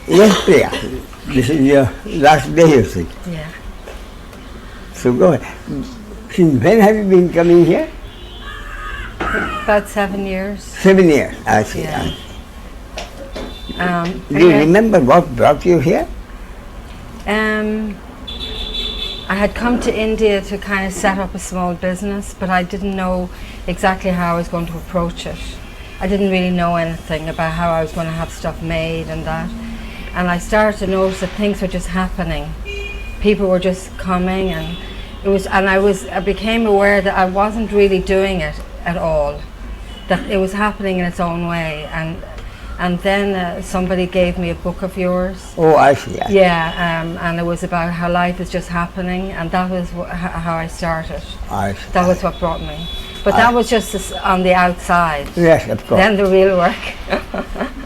Yes, Priya. This is your last day, you see. Yeah. So go ahead. Since when have you been coming here? About 7 years. 7 years. I see. Yeah. Do you remember what brought you here? I had come to India to kind of set up a small business, but I didn't know exactly how I was going to approach it. I didn't really know anything about how I was going to have stuff made and that. And I started to notice that things were just happening. People were just coming, and I became aware that I wasn't really doing it at all. That it was happening in its own way. And then somebody gave me a book of yours. Oh, I see. Yeah, and it was about how life is just happening, and that was how I started. I see. That was what brought me. But that was just on the outside. Yes, of course. Then the real work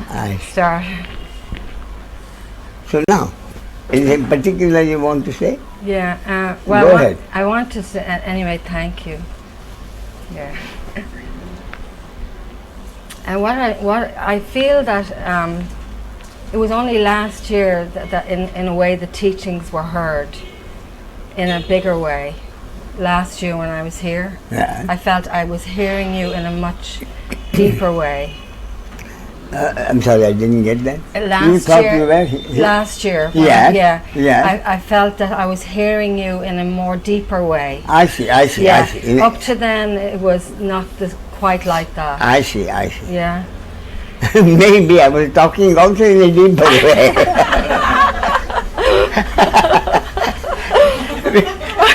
I see. started. So now, anything particular you want to say? Yeah, well, Go ahead. I want to say, anyway, thank you. Yeah. And what I feel that it was only last year that in a way the teachings were heard in a bigger way. Last year when I was here, Yeah. I felt I was hearing you in a much deeper way. I'm sorry, I didn't get that. Last you thought year, you were here? last year, Yeah. I felt that I was hearing you in a more deeper way. I see. Yeah. I see. Up to then, it was not quite like that. I see. Yeah. Maybe I was talking also in a deeper way.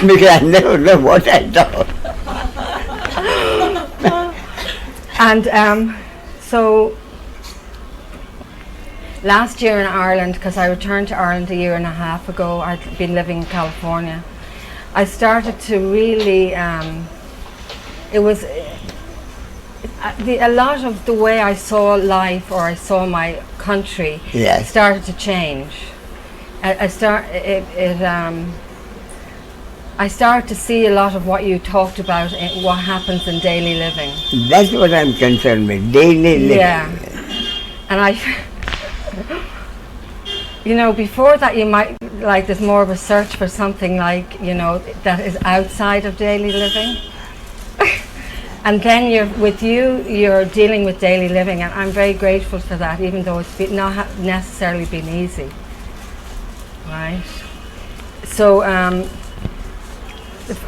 Because I never know what I thought. And so last year in Ireland, because I returned to Ireland a year and a half ago, I'd been living in California, I started to really, it was a lot of the way I saw life or I saw my country Yes. started to change. I started to see a lot of what you talked about, what happens in daily living. That's what I'm concerned with, daily living. Yeah. And you know, before that you might, like, there's more of a search for something like, you know, that is outside of daily living. And then you're dealing with daily living, and I'm very grateful for that, even though it's not necessarily been easy. Right? So,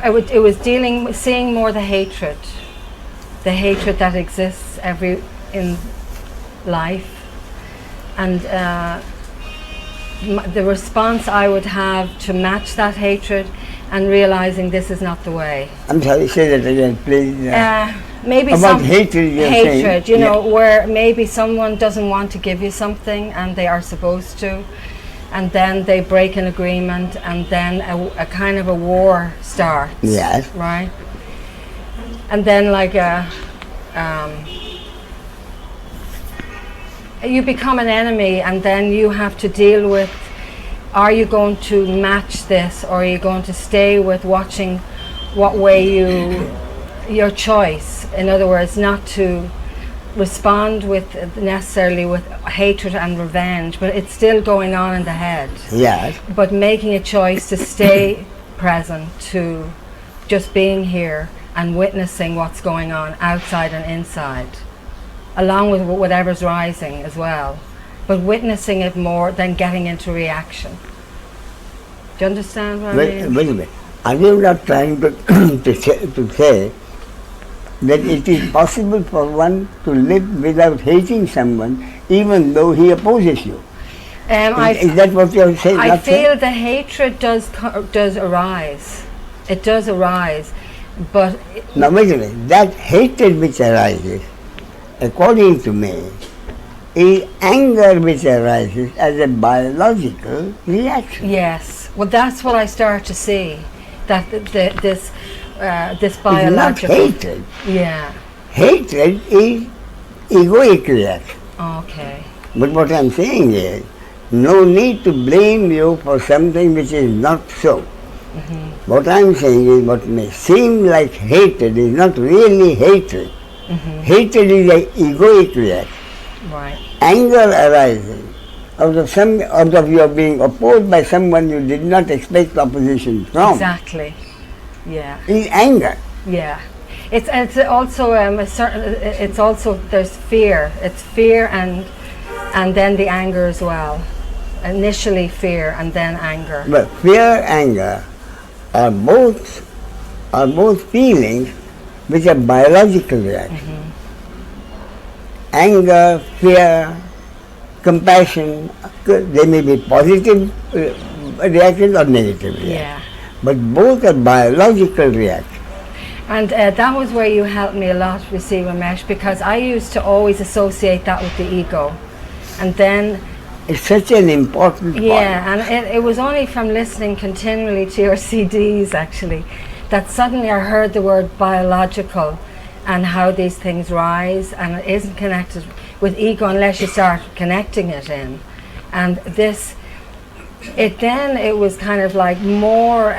it was seeing more the hatred that exists in life, and the response I would have to match that hatred, and realizing this is not the way. I'm sorry, say that again, please. Maybe about some hatred, you're hatred, saying. you know, where maybe someone doesn't want to give you something and they are supposed to, and then they break an agreement, and then a kind of a war starts. Yes. Right? And then like you become an enemy, and then you have to deal with, are you going to match this, or are you going to stay with watching what way your choice, in other words, not to respond with necessarily with hatred and revenge, but it's still going on in the head. Yes. But making a choice to stay present, to just being here and witnessing what's going on outside and inside, along with whatever's rising as well, but witnessing it more than getting into reaction. Do you understand what I mean? Wait a minute. Are you not trying to to say that it is possible for one to live without hating someone even though he opposes you? Is that what you're saying? I feel the hatred does arise. It does arise, but Now wait a minute, that hatred which arises, according to me, is anger which arises as a biological reaction. yes, well, that's what I start to see. That this It's not biological. hatred. Yeah. Hatred is egoic reaction. Okay. But what I'm saying is, no need to blame you for something which is not so. What I'm saying is, what may seem like hatred is not really hatred. Hatred is an egoic reaction. Right. Anger arises out of your being opposed by someone you did not expect opposition from. Exactly. Yeah. Is anger. Yeah. It's also a certain. It's also there's fear. It's fear and then the anger as well. Initially fear and then anger. But fear, anger are both feelings which are biological reactions. Anger, fear, compassion, they may be positive reactions or negative reactions. Yeah. But both are biological reactions. And that was where you helped me a lot, you see, Ramesh, because I used to always associate that with the ego. And then, It's such an important point. yeah, and it was only from listening continually to your CDs, actually, that suddenly I heard the word biological and how these things rise, and it isn't connected with ego unless you start connecting it in. And this, it was kind of like more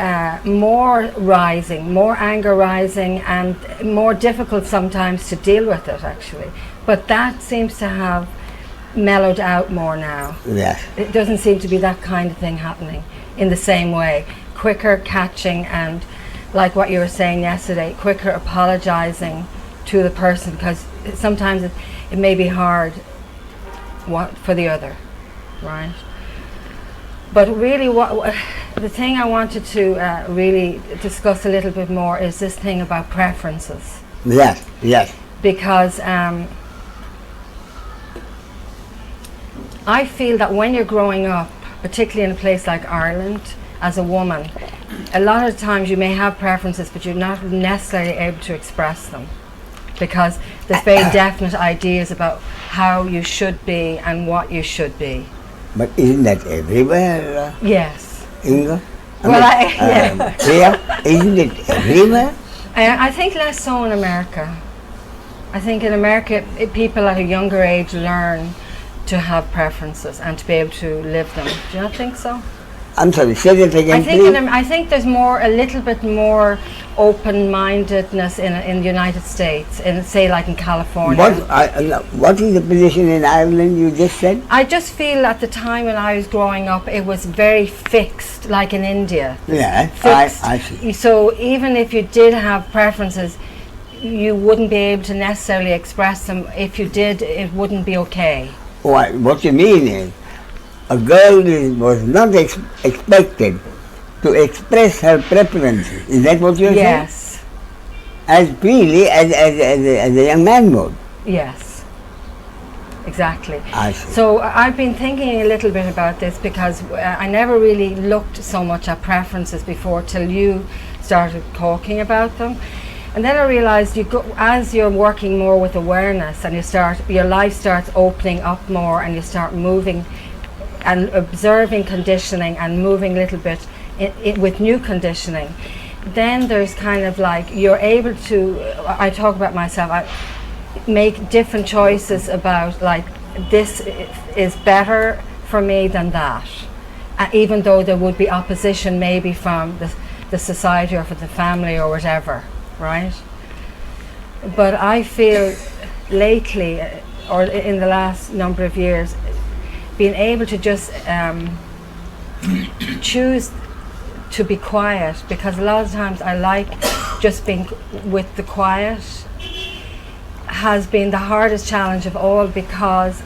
rising, more anger rising, and more difficult sometimes to deal with it, actually. But that seems to have mellowed out more now. Yes. It doesn't seem to be that kind of thing happening in the same way. Quicker catching, and like what you were saying yesterday, quicker apologizing to the person, because sometimes it may be hard for the other, right? But really, the thing I wanted to really discuss a little bit more is this thing about preferences. Yes, yes. Because I feel that when you're growing up, particularly in a place like Ireland, as a woman, a lot of times you may have preferences, but you're not necessarily able to express them, because there's very definite ideas about how you should be and what you should be. But isn't that everywhere, Yes. Inga? Yeah. Priya, isn't it everywhere? I think less so in America. I think in America, people at a younger age learn to have preferences and to be able to live them. Do you not think so? I'm sorry, say that again, I think please. I think there's a little bit more open-mindedness in the United States, in say like in California. What is the position in Ireland you just said? I just feel at the time when I was growing up, it was very fixed, like in India. Yeah, Fixed. I see. So even if you did have preferences, you wouldn't be able to necessarily express them. If you did, it wouldn't be okay. What you mean is, a girl was not expected to express her preferences. Is that what you're saying? Yes. As freely as a young man would. Yes. Exactly. I see. So I've been thinking a little bit about this, because I never really looked so much at preferences before till you started talking about them. And then I realized as you're working more with awareness, and your life starts opening up more, and you start moving and observing conditioning and moving a little bit with new conditioning, then there's kind of like you're able to, I talk about myself, I make different choices about like this is better for me than that, even though there would be opposition maybe from the society or from the family or whatever, right? But I feel lately, or in the last number of years, being able to just choose to be quiet, because a lot of times I like just being with the quiet, has been the hardest challenge of all, because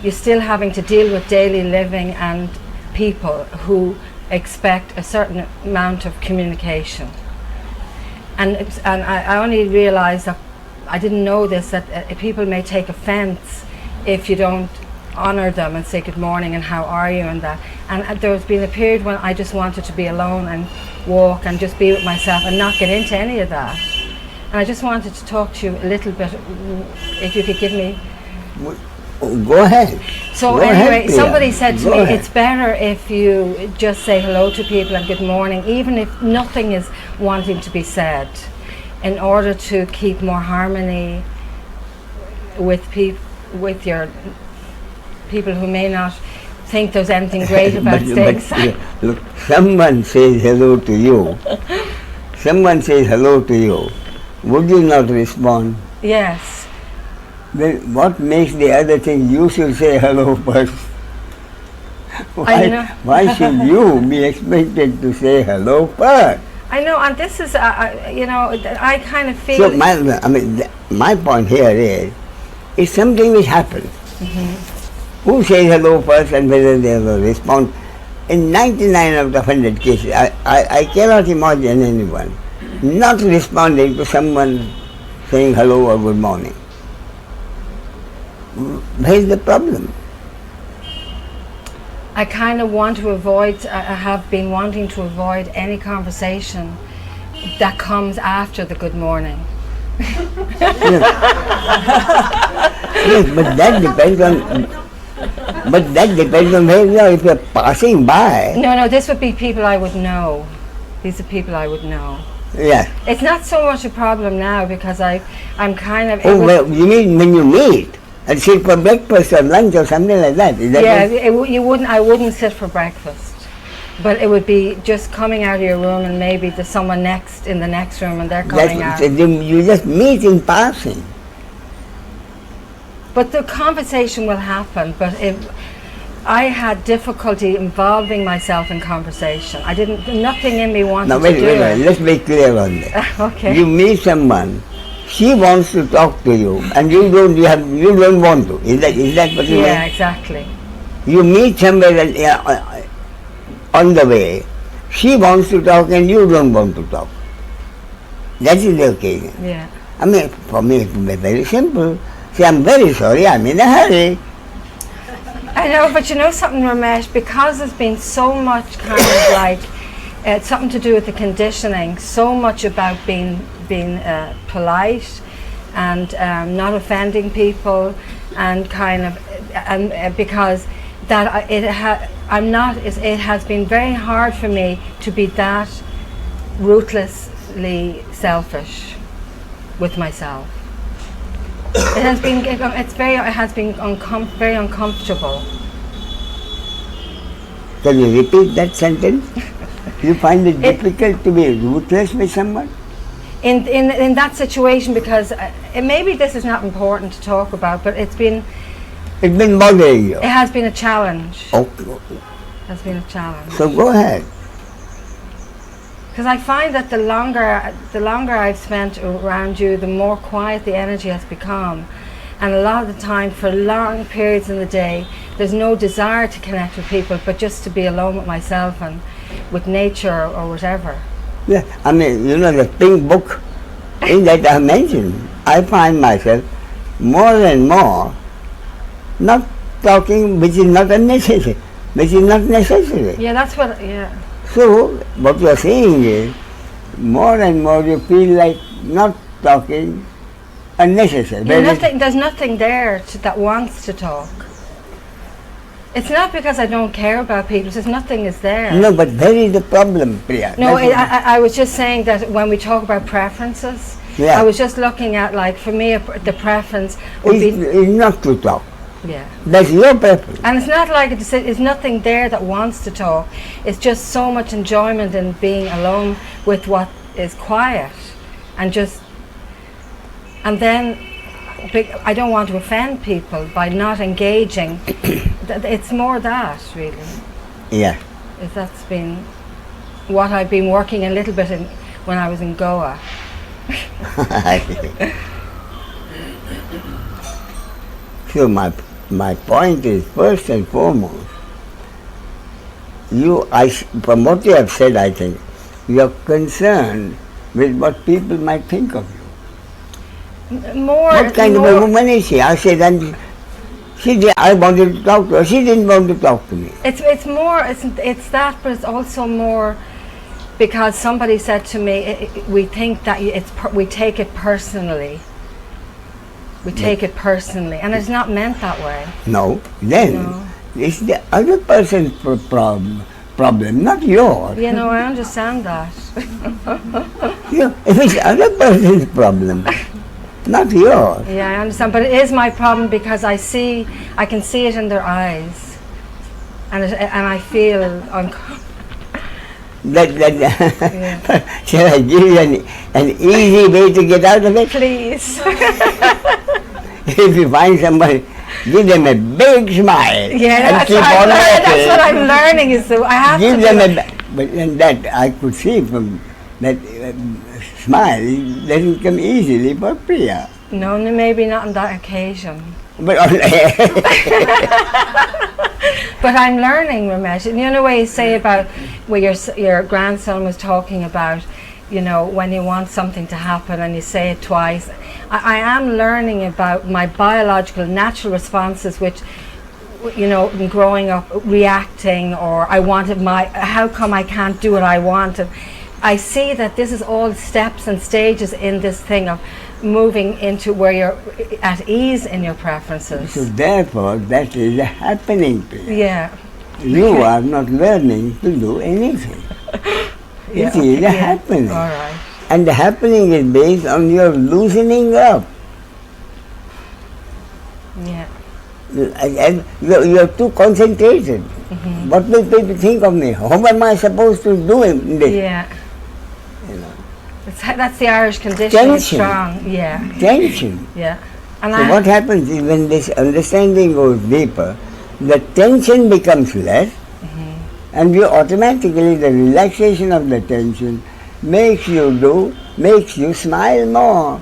you're still having to deal with daily living and people who expect a certain amount of communication. And I only realized that, I didn't know this, that people may take offense if you don't honor them and say good morning and how are you and that. And there's been a period when I just wanted to be alone and walk and just be with myself and not get into any of that. And I just wanted to talk to you a little bit, if you could give me... Go ahead. So Go anyway, ahead, Priya. somebody said to Go me, ahead. it's better if you just say hello to people and good morning, even if nothing is wanting to be said, in order to keep more harmony with with your people who may not think there's anything great about things. Look, someone says hello to you. Someone says hello to you. Would you not respond? Yes. Then what makes the other thing you should say hello first? I know. Why should you be expected to say hello first? I know, and this is, you know, I kind of feel... So my point here is, it's something which happens. Who says hello first and whether they will respond? In 99 out of 100 cases, I cannot imagine anyone not responding to someone saying hello or good morning. Where's the problem? I kind of want to avoid, I have been wanting to avoid any conversation that comes after the good morning. Yes, but that depends on where you are. If you're passing by. No, this would be people I would know. These are people I would know. Yeah. It's not so much a problem now because I'm kind of... Oh, well, you mean when you meet and sit for breakfast or lunch or something like that? Is that yeah, I wouldn't sit for breakfast. But it would be just coming out of your room and maybe there's someone in the next room and they're coming out. You just meet in passing. But the conversation will happen, but I had difficulty involving myself in conversation. Nothing in me wanted to do it. Wait, let's be clear on that. Okay. You meet someone, she wants to talk to you and you don't want to. Is that what you mean? Yeah, exactly. You meet somewhere on the way, she wants to talk and you don't want to talk. That is the occasion. Yeah. I mean, for me it would be very simple. Say, I'm very sorry, I'm in a hurry. I know, but you know something, Ramesh, because there's been so much kind of like, something to do with the conditioning, so much about being polite and not offending people and kind of, because that it has been very hard for me to be that ruthlessly selfish with myself. It has been very uncomfortable. Can you repeat that sentence? You find it difficult to be ruthless with someone? In that situation, because maybe this is not important to talk about, but it's been bothering you. It has been a challenge. Okay. It has been a challenge. So go ahead. Because I find that the longer I've spent around you, the more quiet the energy has become. And a lot of the time, for long periods in the day, there's no desire to connect with people, but just to be alone with myself and with nature or whatever. Yeah, I mean, you know, the pink book in that I mentioned, I find myself more and more not talking, which is not unnecessary, which is not necessary. Yeah, that's what, yeah. So, what you are saying is, more and more you feel like not talking unnecessary. There's nothing there that wants to talk. It's not because I don't care about people, it's nothing is there. No, but where is the problem, Priya? No, I was just saying that when we talk about preferences, yeah. I was just looking at, like, for me, the preference would is not to talk. Yeah. That's your preference. And it's not like it's nothing there that wants to talk. It's just so much enjoyment in being alone with what is quiet, and then I don't want to offend people by not engaging. It's more that, really. Yeah. That's been what I've been working a little bit when I was in Goa. So my point is, first and foremost, from what you have said, I think, you are concerned with what people might think of you. What kind of a woman is she? I said, I wanted to talk to her. She didn't want to talk to me. It's that, but it's also more because somebody said to me, we think that we take it personally. We take it personally, and it's not meant that way. No, then it's the other person's problem, not yours. You know, I understand that. If it's other person's problem, not yours. Yeah, I understand, but it is my problem because I can see it in their eyes, and I feel uncomfortable. Shall I give you an easy way to get out of it? Please. If you find somebody, give them a big smile. Yeah, that's what I'm learning. Is so I have give to them but that I could see from that smile, it doesn't come easily for Priya. No, maybe not on that occasion. But but I'm learning, Ramesh. And you know what you say about where your grandson was talking about, you know, when you want something to happen and you say it twice. I am learning about my biological natural responses, which, you know, in growing up, reacting, or I wanted how come I can't do what I wanted. I see that this is all steps and stages in this thing of moving into where you're at ease in your preferences. So therefore, that is a happening period. Yeah. You are not learning to do anything. It is a happening. All right. And the happening is based on your loosening up. Yeah. You're too concentrated. Mm-hmm. What will people think of me? How am I supposed to do this? Yeah. You know. That's the Irish condition. Tension. It's strong. Yeah. Tension. Yeah. And so what happens is when this understanding goes deeper, the tension becomes less, and you automatically, the relaxation of the tension makes you smile more.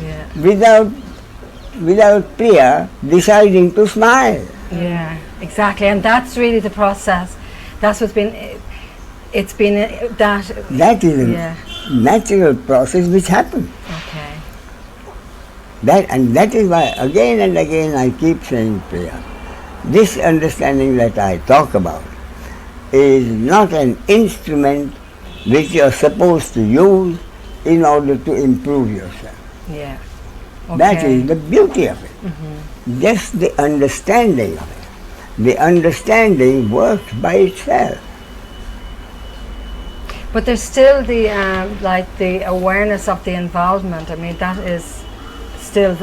Yeah. Without Priya deciding to smile. Yeah, exactly, and that's really the process. That's what's been. It's been that. That is a natural process which happens. Okay. That is why again and again I keep saying, Priya, this understanding that I talk about is not an instrument which you are supposed to use in order to improve yourself. Yeah. Okay. That is the beauty of it. Mm-hmm. Just the understanding of it. The understanding works by itself. But there's still the the awareness of the involvement. I mean, that is still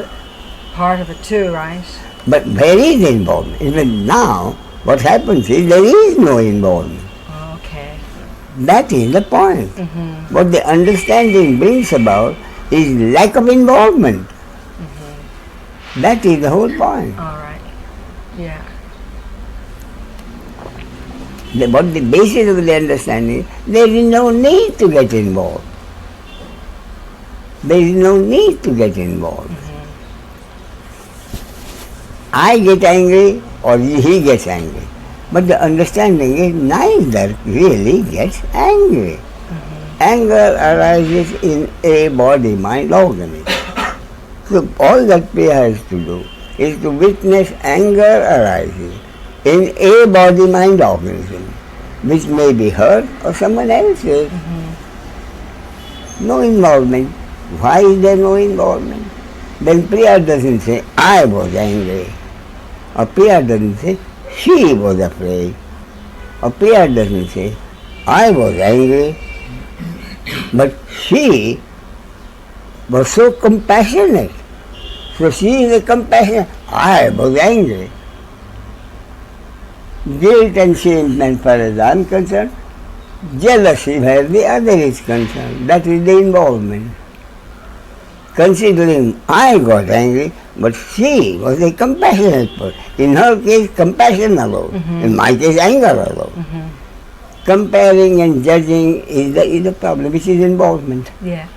part of it too, right? But where is the involvement? Even now, what happens is there is no involvement. Okay. That is the point. Mm-hmm. What the understanding brings about is lack of involvement. Mm-hmm. That is the whole point. All right. Yeah. What the basis of the understanding, there is no need to get involved. There is no need to get involved. Mm-hmm. I get angry or he gets angry. But the understanding is neither really gets angry. Mm-hmm. Anger arises in a body-mind organism. So all that Priya has to do is to witness anger arising in a body-mind organism, which may be her or someone else's. Mm-hmm. No involvement. Why is there no involvement? Then Priya doesn't say, I was angry. Or Priya doesn't say, she was afraid. Or Priya doesn't say, I was angry. But she was so compassionate. So she is a compassionate. I was angry. Guilt and shame, as far as I am concerned, jealousy where the other is concerned. That is the involvement. Considering I got angry, but she was a compassionate person. In her case, compassion alone. Mm-hmm. In my case, anger alone. Mm-hmm. Comparing and judging is the problem, which is involvement. Yeah.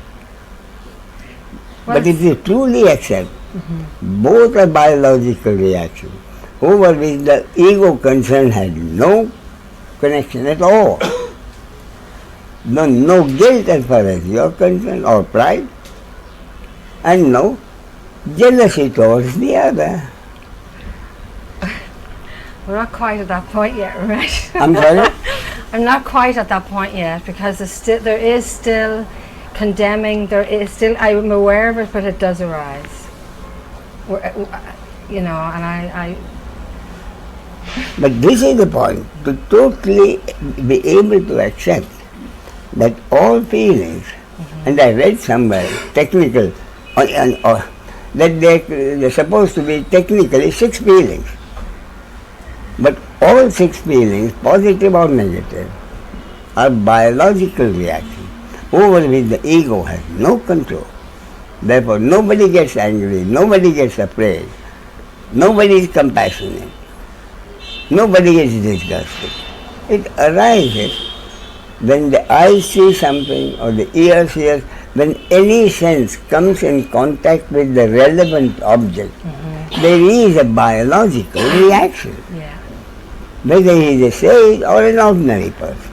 But if you truly accept, both are biological reactions, over which the ego concern had no connection at all. No guilt as far as you are concerned, or pride, and no jealousy towards the other. We're not quite at that point yet, Ramesh. I'm sorry? I'm not quite at that point yet, because there is still condemning. There is still. I'm aware of it, but it does arise. You know, and I. But this is the point, to totally be able to accept that all feelings, and I read somewhere, technical, that they're supposed to be technically 6 feelings. But all 6 feelings, positive or negative, are biological reactions over which the ego has no control. Therefore, nobody gets angry, nobody gets afraid, nobody is compassionate, nobody gets disgusted. It arises when the eye sees something or the ear hears, when any sense comes in contact with the relevant object, there is a biological reaction. Yeah. Whether he is a sage or an ordinary person.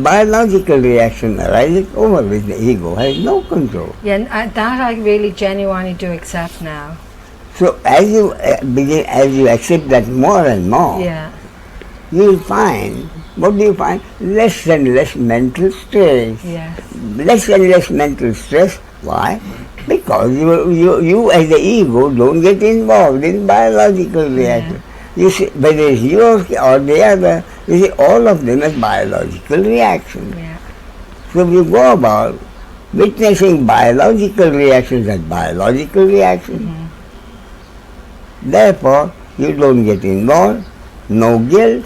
Biological reaction arises over which the ego has no control. Yeah, and that I really genuinely do accept now. So as you as you accept that more and more, Yeah. you'll find, what do you find? Less and less mental stress. Yes. Less and less mental stress. Why? Because you as the ego don't get involved in biological reaction. You see, whether it's yours or the other, you see, all of them as biological reactions. Yeah. So you go about witnessing biological reactions as biological reactions. Therefore, you don't get involved, no guilt,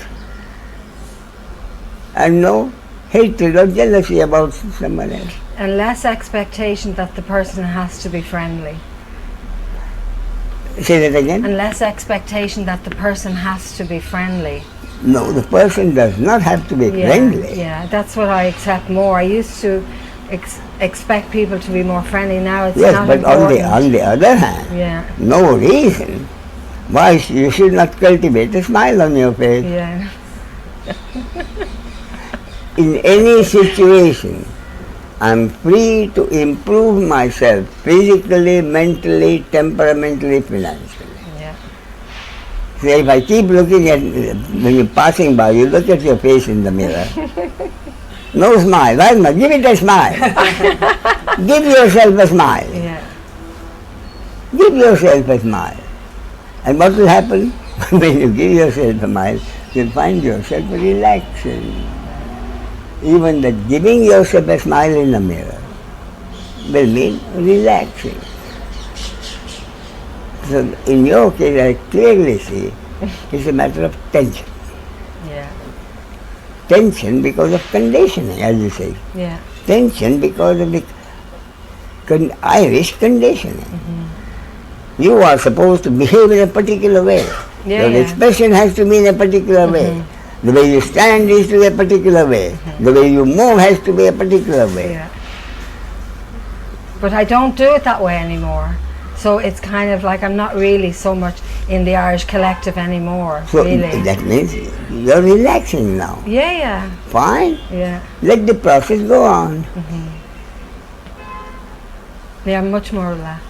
and no hatred or jealousy about someone else. And less expectation that the person has to be friendly. Say that again? And less expectation that the person has to be friendly. No, the person does not have to be friendly. Yeah, that's what I accept more. I used to expect people to be more friendly. Now it's Yes, not but important. on the other hand, Yeah. no reason why you should not cultivate a smile on your face. Yeah. In any situation, I'm free to improve myself physically, mentally, temperamentally, financially. Yeah. So if I keep looking at, when you're passing by, you look at your face in the mirror. No smile. Why not? Give it a smile. Give yourself a smile. Yeah. Give yourself a smile. And what will happen? When you give yourself a smile, you'll find yourself relaxing. Even that giving yourself a smile in the mirror will mean relaxing. So in your case, I clearly see it's a matter of tension. Yeah. Tension because of conditioning, as you say. Yeah. Tension because of the Irish conditioning. You are supposed to behave in a particular way. Your expression has to be in a particular way. The way you stand is to be a particular way. The way you move has to be a particular way. Yeah. But I don't do it that way anymore. So it's kind of like I'm not really so much in the Irish collective anymore. So really. that means you're relaxing now. Yeah, yeah. Fine. Yeah. Let the process go on. Yeah, I'm much more relaxed.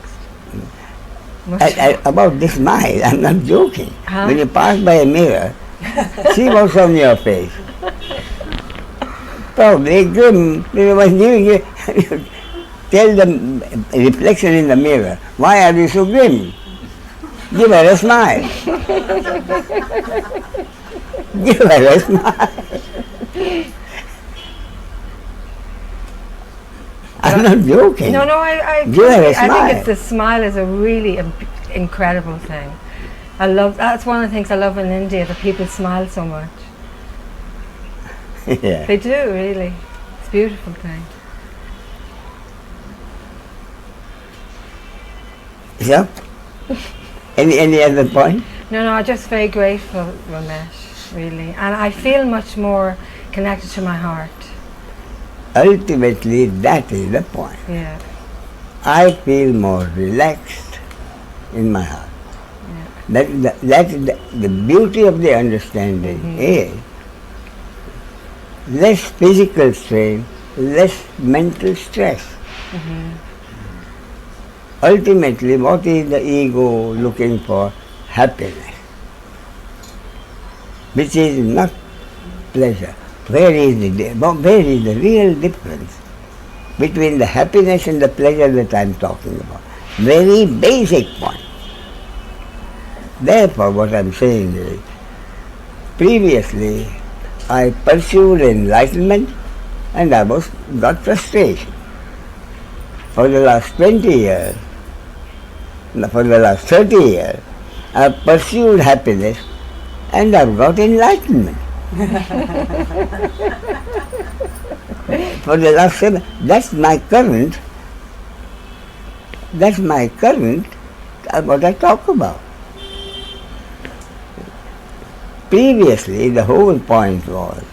About this smile, I'm not joking. Huh? When you pass by a mirror, see what's on your face. Probably grim. Tell the reflection in the mirror, why are you so grim? Give her a smile. Give her a smile. I'm not joking. No, I think it's the smile is a really incredible thing. That's one of the things I love in India, that people smile so much. Yeah. They do, really. It's a beautiful thing. So, any other point? No, I'm just very grateful, Ramesh, really. And I feel much more connected to my heart. Ultimately, that is the point. Yeah. I feel more relaxed in my heart. Yeah. That is the beauty of the understanding is less physical strain, less mental stress. Ultimately, what is the ego looking for? Happiness, which is not pleasure. Where is the real difference between the happiness and the pleasure that I am talking about? Very basic point. Therefore, what I am saying is, previously I pursued enlightenment and I got frustration. For the last 20 years, for the last 30 years, I have pursued happiness and I have got enlightenment. For the last 7, that's my current, what I talk about. Previously, the whole point was,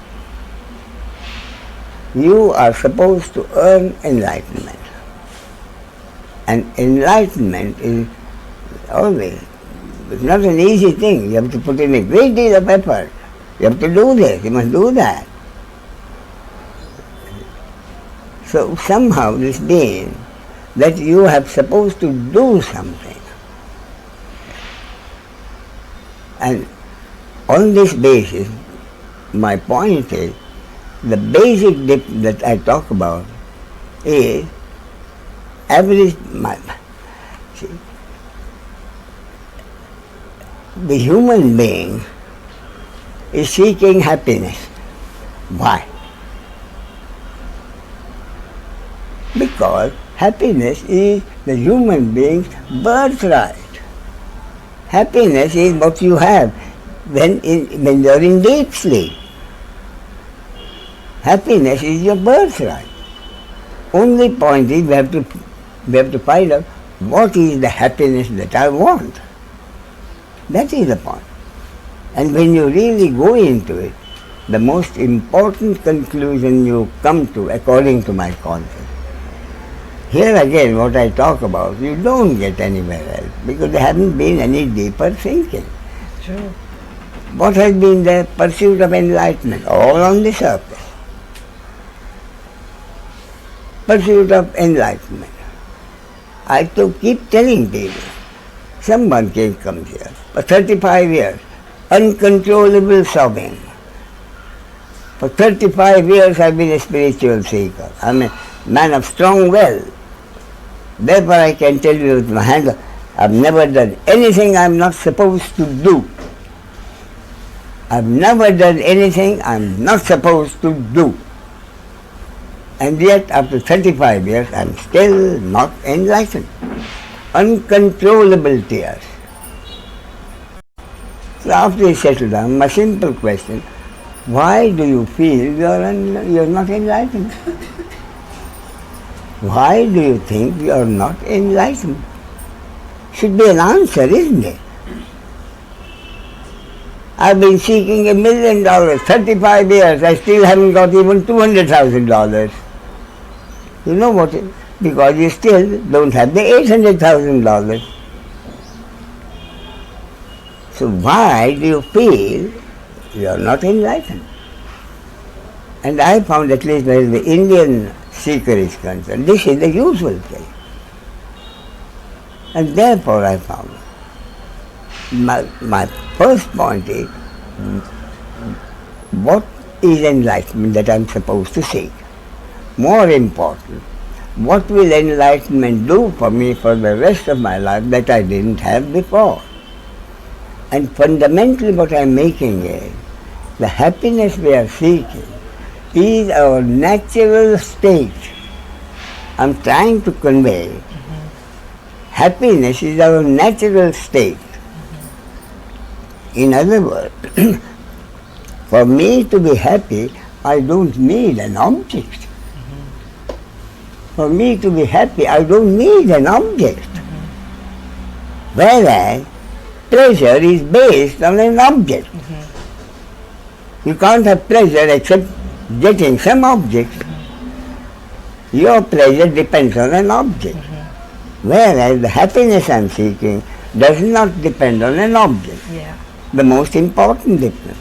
you are supposed to earn enlightenment. And enlightenment is always, it's not an easy thing. You have to put in a great deal of effort. You have to do this, you must do that. So somehow this means that you have supposed to do something. And on this basis, my point is, the basic dip that I talk about is average. See, the human being is seeking happiness. Why? Because happiness is the human being's birthright. Happiness is what you have when you are in deep sleep. Happiness is your birthright. Only point is we have to find out what is the happiness that I want. That is the point. And when you really go into it, the most important conclusion you come to, according to my concept. Here again, what I talk about, you don't get anywhere else because there hasn't been any deeper thinking. True. What has been the pursuit of enlightenment? All on the surface. Pursuit of enlightenment. I keep telling people, someone comes here for 35 years, uncontrollable sobbing. For 35 years I've been a spiritual seeker. I'm a man of strong will. Therefore I can tell you with my hand, I've never done anything I'm not supposed to do. I've never done anything I'm not supposed to do. And yet after 35 years I'm still not enlightened. Uncontrollable tears. So after you settle down, my simple question, why do you feel you're not enlightened? Why do you think you're not enlightened? Should be an answer, isn't it? I've been seeking $1 million, 35 years, I still haven't got even $200,000. You know what? Because you still don't have the $800,000. So why do you feel you're not enlightened? And I found, at least where the Indian seeker is concerned, this is the usual case. And therefore I found my first point is, what is enlightenment that I'm supposed to seek? More important, what will enlightenment do for me for the rest of my life that I didn't have before? And fundamentally what I'm making is, the happiness we are seeking is our natural state. I'm trying to convey, happiness is our natural state. In other words, for me to be happy, I don't need an object. For me to be happy, I don't need an object. Whereas pleasure is based on an object. You can't have pleasure except getting some object. Your pleasure depends on an object. Whereas the happiness I'm seeking does not depend on an object. Yeah. The most important difference.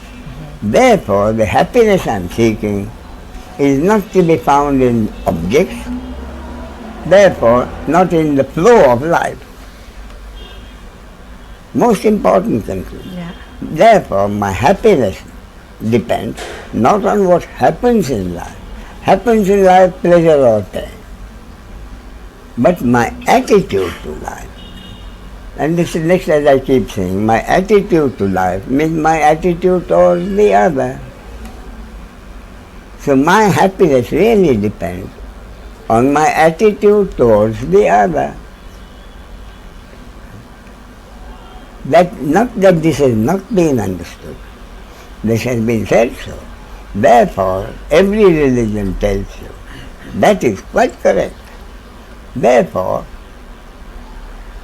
Therefore, the happiness I'm seeking is not to be found in objects, therefore not in the flow of life. Most important conclusion. Yeah. Therefore, my happiness depends not on what happens in life. Happens in life, pleasure or pain. But my attitude to life. And this is next, as I keep saying, my attitude to life means my attitude towards the other. So my happiness really depends on my attitude towards the other. Not that this has not been understood. This has been said so. Therefore, every religion tells you. That is quite correct. Therefore,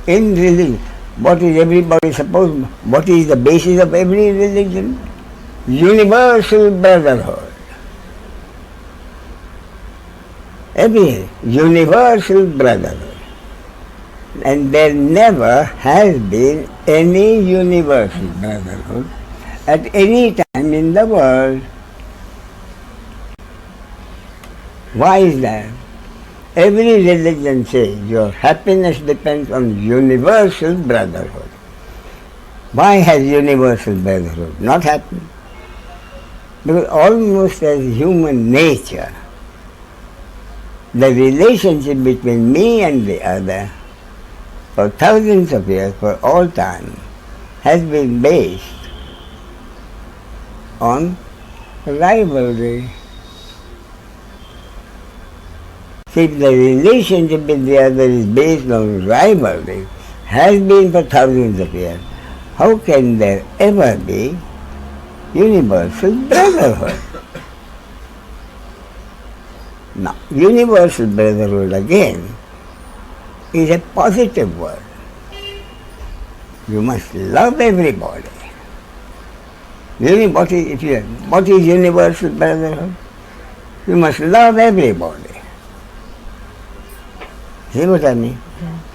in religion, what is everybody supposed, what is the basis of every religion? Universal brotherhood. Every universal brotherhood. And there never has been any universal brotherhood at any time in the world. Why is that? Every religion says your happiness depends on universal brotherhood. Why has universal brotherhood not happened? Because almost as human nature, the relationship between me and the other for thousands of years, for all time, has been based on rivalry. See, if the relationship with the other is based on rivalry, has been for thousands of years, how can there ever be universal brotherhood? Now, universal brotherhood again is a positive word. You must love everybody. What is universal brotherhood? You must love everybody. See what I mean?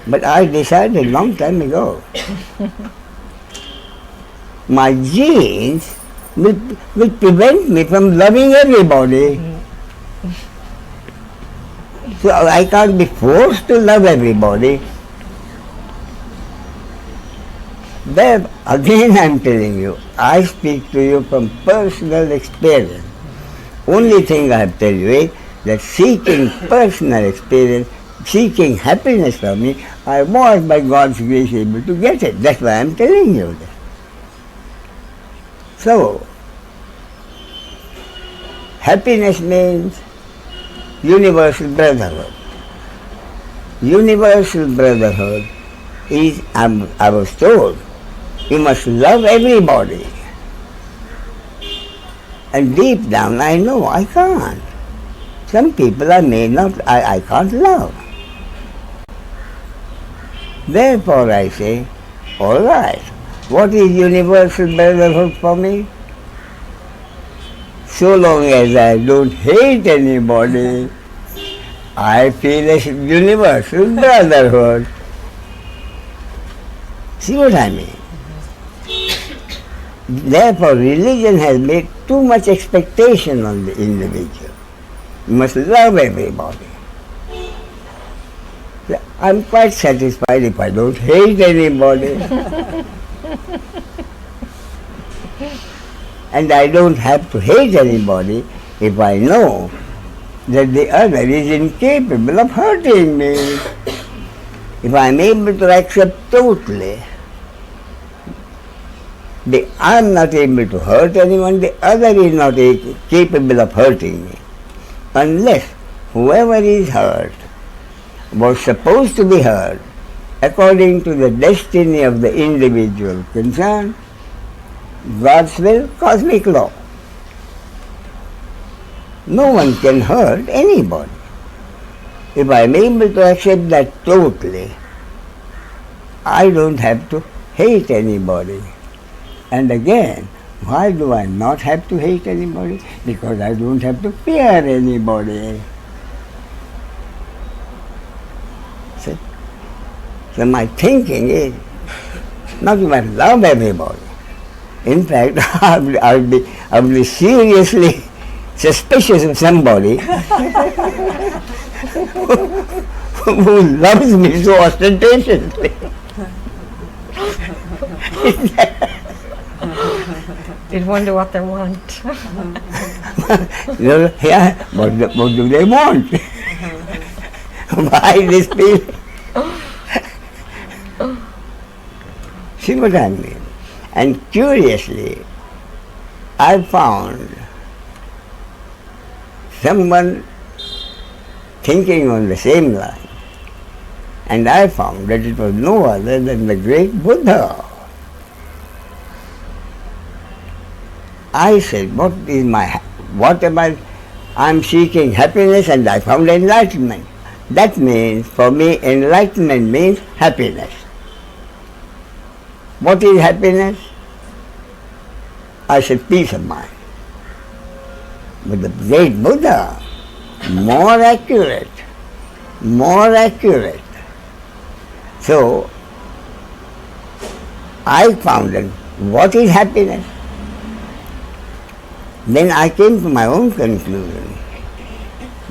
But I decided long time ago. My genes will prevent me from loving everybody. So I can't be forced to love everybody. There, again I'm telling you, I speak to you from personal experience. Only thing I have to tell you is that seeking personal experience, seeking happiness from me, I was by God's grace able to get it. That's why I'm telling you this. So, happiness means universal brotherhood. Universal brotherhood is, I was told, you must love everybody. And deep down I know I can't. Some people I can't love. Therefore I say, all right, what is universal brotherhood for me? So long as I don't hate anybody, I feel a universal brotherhood. See what I mean? Therefore, religion has made too much expectation on the individual. You must love everybody. I'm quite satisfied if I don't hate anybody. And I don't have to hate anybody if I know that the other is incapable of hurting me. If I am able to accept totally, I am not able to hurt anyone, the other is not capable of hurting me. Unless whoever is hurt was supposed to be hurt according to the destiny of the individual concerned, God's will, cosmic law. No one can hurt anybody. If I am able to accept that totally, I don't have to hate anybody. And again, why do I not have to hate anybody? Because I don't have to fear anybody. See? So my thinking is not even love everybody. In fact, I would be seriously suspicious of somebody who loves me so ostentatiously. You'd wonder what they want. Yeah, what do they want? Why this feeling? See what I mean? And curiously, I found someone thinking on the same line, and I found that it was no other than the great Buddha. I said, what am I? I'm seeking happiness and I found enlightenment. That means, for me, enlightenment means happiness. What is happiness? I said, peace of mind. But the great Buddha, more accurate. So, I found out what is happiness. Then I came to my own conclusion.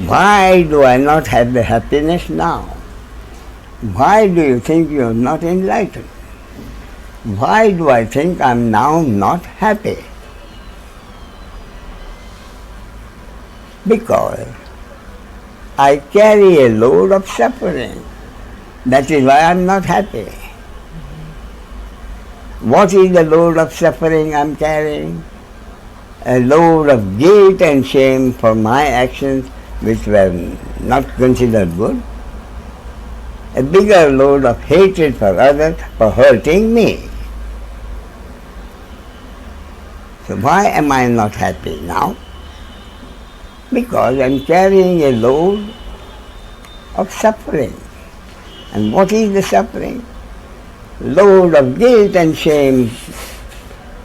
Why do I not have the happiness now? Why do you think you are not enlightened? Why do I think I am now not happy? Because I carry a load of suffering. That is why I am not happy. What is the load of suffering I am carrying? A load of guilt and shame for my actions which were not considered good. A bigger load of hatred for others for hurting me. So why am I not happy now? Because I am carrying a load of suffering. And what is the suffering? Load of guilt and shame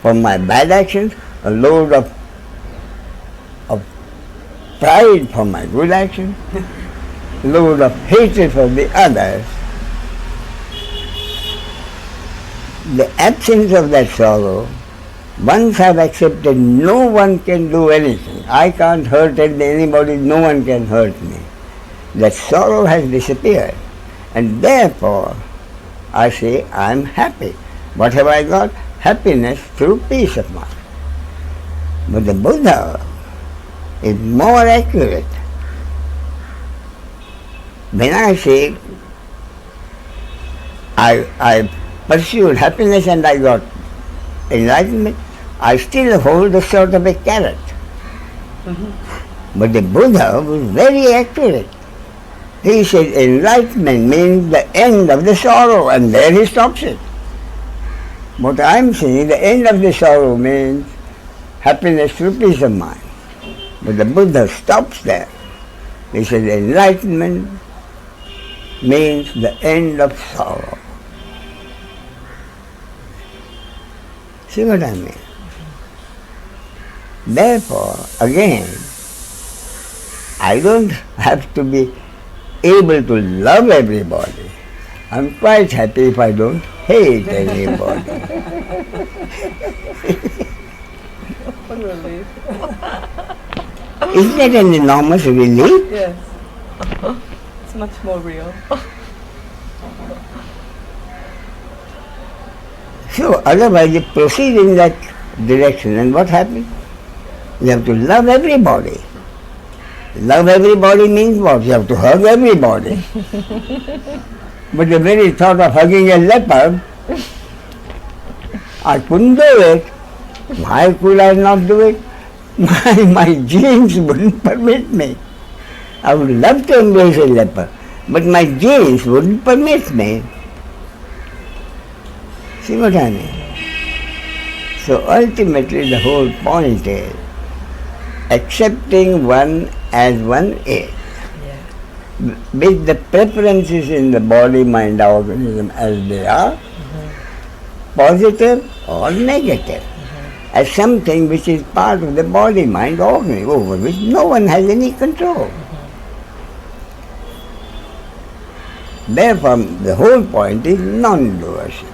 for my bad actions, a load of pride for my good actions, load of hatred for the others. The absence of that sorrow, once I've accepted no one can do anything, I can't hurt anybody, no one can hurt me. That sorrow has disappeared, and therefore I say I'm happy. What have I got? Happiness through peace of mind. But the Buddha is more accurate. When I say I pursued happiness and I got enlightenment, I still hold a sort of a carrot. But the Buddha was very accurate. He said enlightenment means the end of the sorrow, and there he stops it. What I am saying, the end of the sorrow means happiness through peace of mind. But the Buddha stops there. He says enlightenment means the end of sorrow. See what I mean? Therefore, again, I don't have to be able to love everybody. I'm quite happy if I don't hate anybody. What a relief. Isn't that an enormous relief? Yes. It's much more real. So otherwise you proceed in that direction, and what happens? You have to love everybody. Love everybody means what? You have to hug everybody. But the very thought of hugging a leopard, I couldn't do it. Why could I not do it? My genes wouldn't permit me. I would love to embrace a leopard, but my genes wouldn't permit me. See what I mean? So ultimately the whole point is accepting one as one is, with the preferences in the body, mind, organism as they are, positive or negative, as something which is part of the body, mind, organism, over which no one has any control. Therefore, the whole point is non-doership.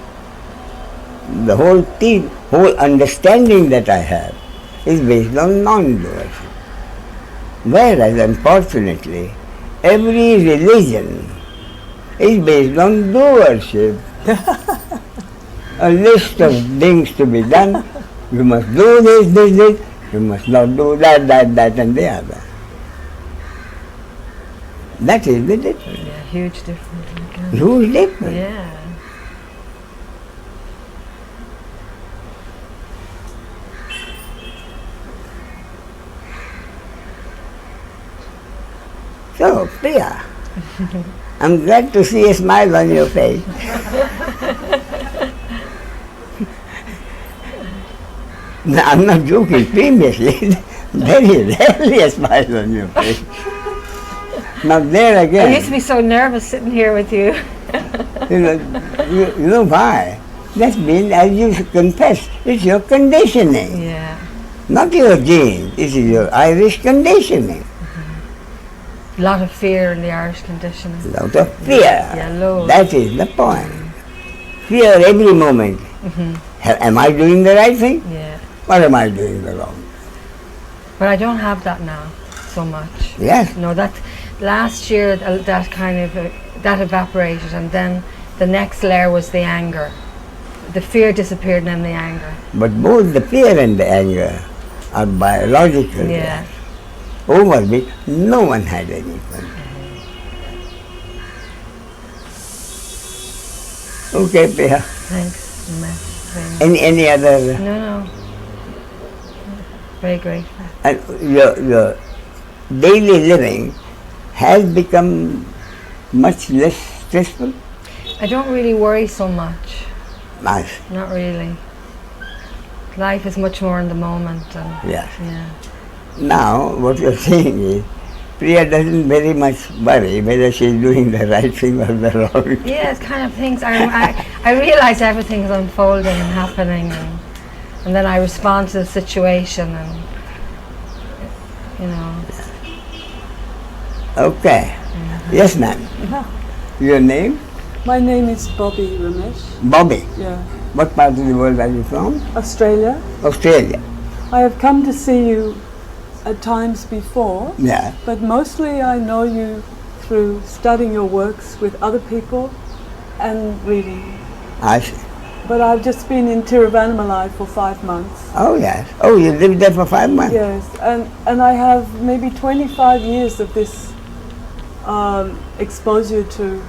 The whole understanding that I have is based on non-doership. Whereas, unfortunately, every religion is based on doership. A list of things to be done, You must do this. You must not do that, and the other. That is the difference. Yeah, huge difference. Again. Huge difference. Yeah. So, Priya, I'm glad to see a smile on your face. No, I'm not joking. Previously, very rarely a smile on your face. Now there again. I used to be so nervous sitting here with you. You know why? That's been, as you confess, it's your conditioning. Yeah. Not your genes, it's your Irish conditioning. A lot of fear in the Irish conditioning. A lot of fear. Yeah, loads. That is the point. Fear every moment. Am I doing the right thing? Yeah. Or am I doing the wrong? But I don't have that now so much. Yes. No, that last year that kind of that evaporated, and then the next layer was the anger. The fear disappeared, and then the anger. But both the fear and the anger are biological. Yeah. Over which no one had any fun. Okay, Priya. Thanks, Ramesh. Any other? No. Very grateful. And your daily living has become much less stressful? I don't really worry so much. Nice. Not really. Life is much more in the moment. And Yes. yeah. Now, what you're saying is, Priya doesn't very much worry whether she's doing the right thing or the wrong thing. Yeah, it's kind of things. I realize everything's unfolding and happening, and then I respond to the situation, and you know. Okay. Yes, ma'am. Your name? My name is Bobby Ramesh. Bobby. Yeah. What part of the world are you from? Australia. Australia. I have come to see you at times before, Yeah. but mostly I know you through studying your works with other people and reading. I see. But I've just been in Tiruvannamalai for 5 months. Oh, yes. Oh, you lived there for 5 months? Yes, and I have maybe 25 years of this exposure to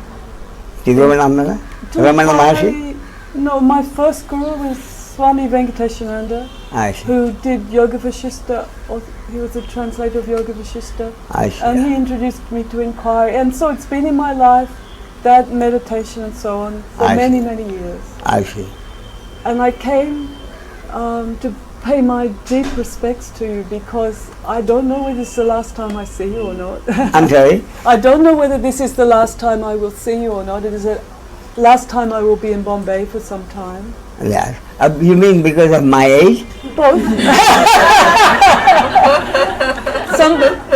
Tiruvannamalai? Ramana Maharshi? No, my first guru was Swami Venkateshananda, I see. who did Yoga Vashishta, or he was a translator of Yoga Vashishta, I see. and he introduced me to inquiry, and so it's been in my life, that meditation and so on, for I many, see. many years. I see. And I came to pay my deep respects to you, because I don't know whether this is the last time I see you or not. I'm sorry? I don't know whether this is the last time I will see you or not. It is the last time I will be in Bombay for some time. Yes. You mean because of my age? Both.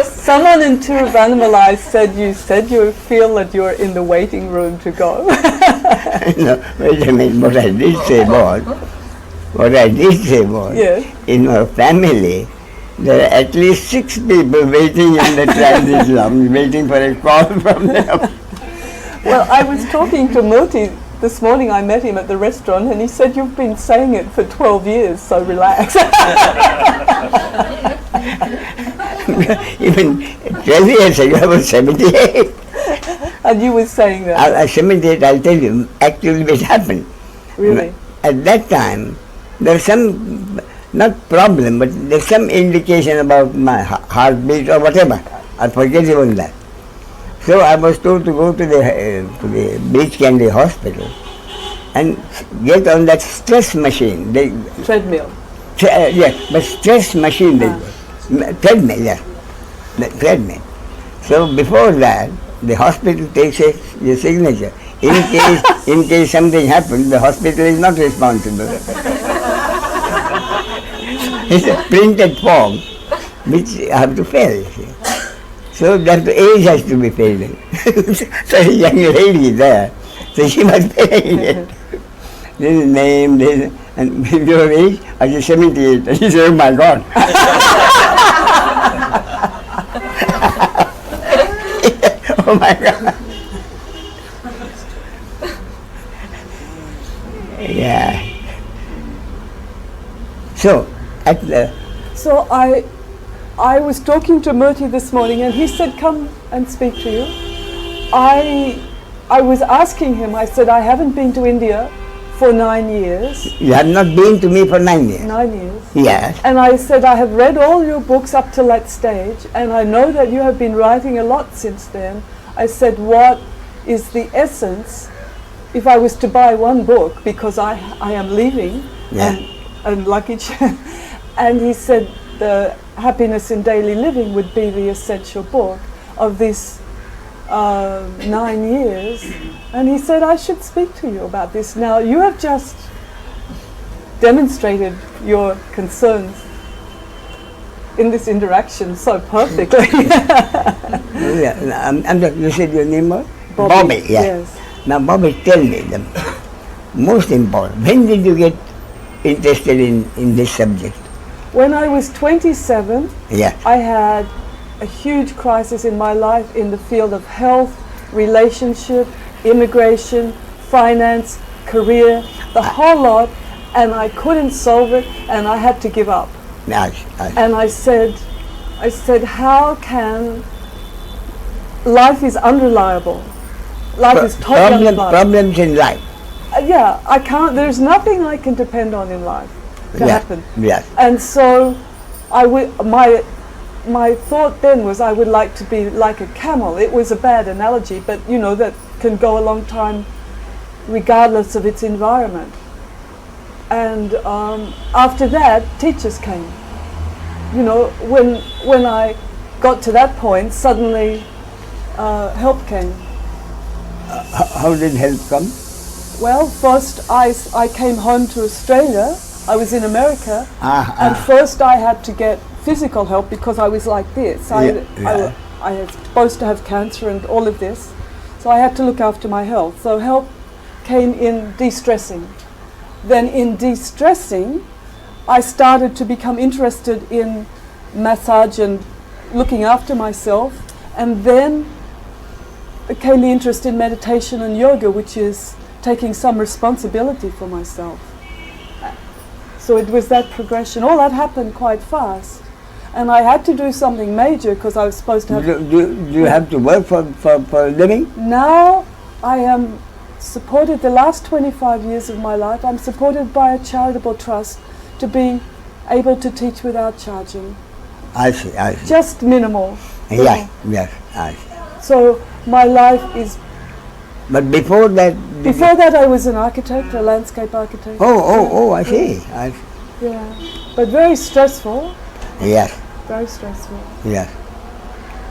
Someone in Tiruvannamalai said you feel that you're in the waiting room to go. No, wait a minute. What I did say was, Yes. in our family, there are at least 6 people waiting in the transit lounge, waiting for a call from them. Well, I was talking to Murti this morning. I met him at the restaurant, and he said, "You've been saying it for 12 years, so relax." Even 12 years ago, I was 78. And you were saying that. At 78, I'll tell you, actually it happened. Really? At that time, there's some, not problem, but there's some indication about my heartbeat or whatever. I forget even that. So I was told to go to the Beach Candy Hospital and get on that stress machine. Treadmill. Yes, but stress machine they were. Treadmill, yeah. The treadmill. So before that, the hospital takes your signature. In case something happens, the hospital is not responsible. It's a printed form which I have to fill. You see. So that the age has to be filled in. So a young lady there, so she was filling it. This is name, this, and your age, I said 78. And she said, "Oh my God." Oh my God. Yeah. So, at the, So I was talking to Murti this morning and he said, come and speak to you. I was asking him, I said, I haven't been to India for 9 years. you have not been to me for 9 years. 9 years. Yes. And I said, I have read all your books up till that stage, and I know that you have been writing a lot since then. I said, what is the essence, if I was to buy one book, because I am leaving, Yeah. and luggage, and he said, the Happiness in Daily Living would be the essential book of this 9 years. And he said, I should speak to you about this. Now, you have just demonstrated your concerns in this interaction so perfectly. Yeah. You said your name was? Bobby, yeah. yes. Now, Bobby, tell me the most important. When did you get interested in this subject? When I was 27, Yeah. I had a huge crisis in my life in the field of health, relationship, immigration, finance, career, the whole lot, and I couldn't solve it, and I had to give up. Nice. And I said, how can, life is unreliable. Life is totally unreliable. Problems in life. Yeah, I can't, there's nothing I can depend on in life to happen. Yes. And so my thought then was I would like to be like a camel. It was a bad analogy, but you know, that can go a long time regardless of its environment. And after that, teachers came. You know, when I got to that point, suddenly help came. How did help come? Well, first I came home to Australia. I was in America, and first I had to get physical help because I was like this. I was supposed to have cancer and all of this, so I had to look after my health. So help came in de-stressing. Then in de-stressing, I started to become interested in massage and looking after myself, and then came the interest in meditation and yoga, which is taking some responsibility for myself. So it was that progression. All that happened quite fast. And I had to do something major because I was supposed to have... Do you have to work for a living? Now I am supported, the last 25 years of my life, I'm supported by a charitable trust to be able to teach without charging. I see. Just minimal. Yes, I see. So my life is... But before that... Before that I was an architect, a landscape architect. Oh, I see. Yeah, but very stressful. Yes. Very stressful. Yes.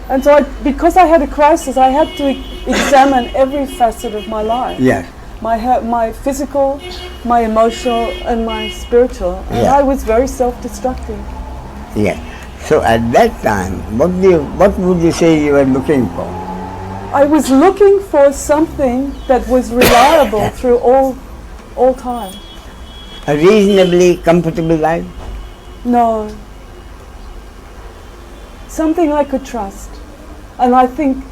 And so because I had a crisis, I had to examine every facet of my life. Yes. My physical, my emotional, and my spiritual. And I was very self-destructive. Yes. So at that time, what would you say you were looking for? I was looking for something that was reliable through all time. A reasonably comfortable life? No. Something I could trust. And I think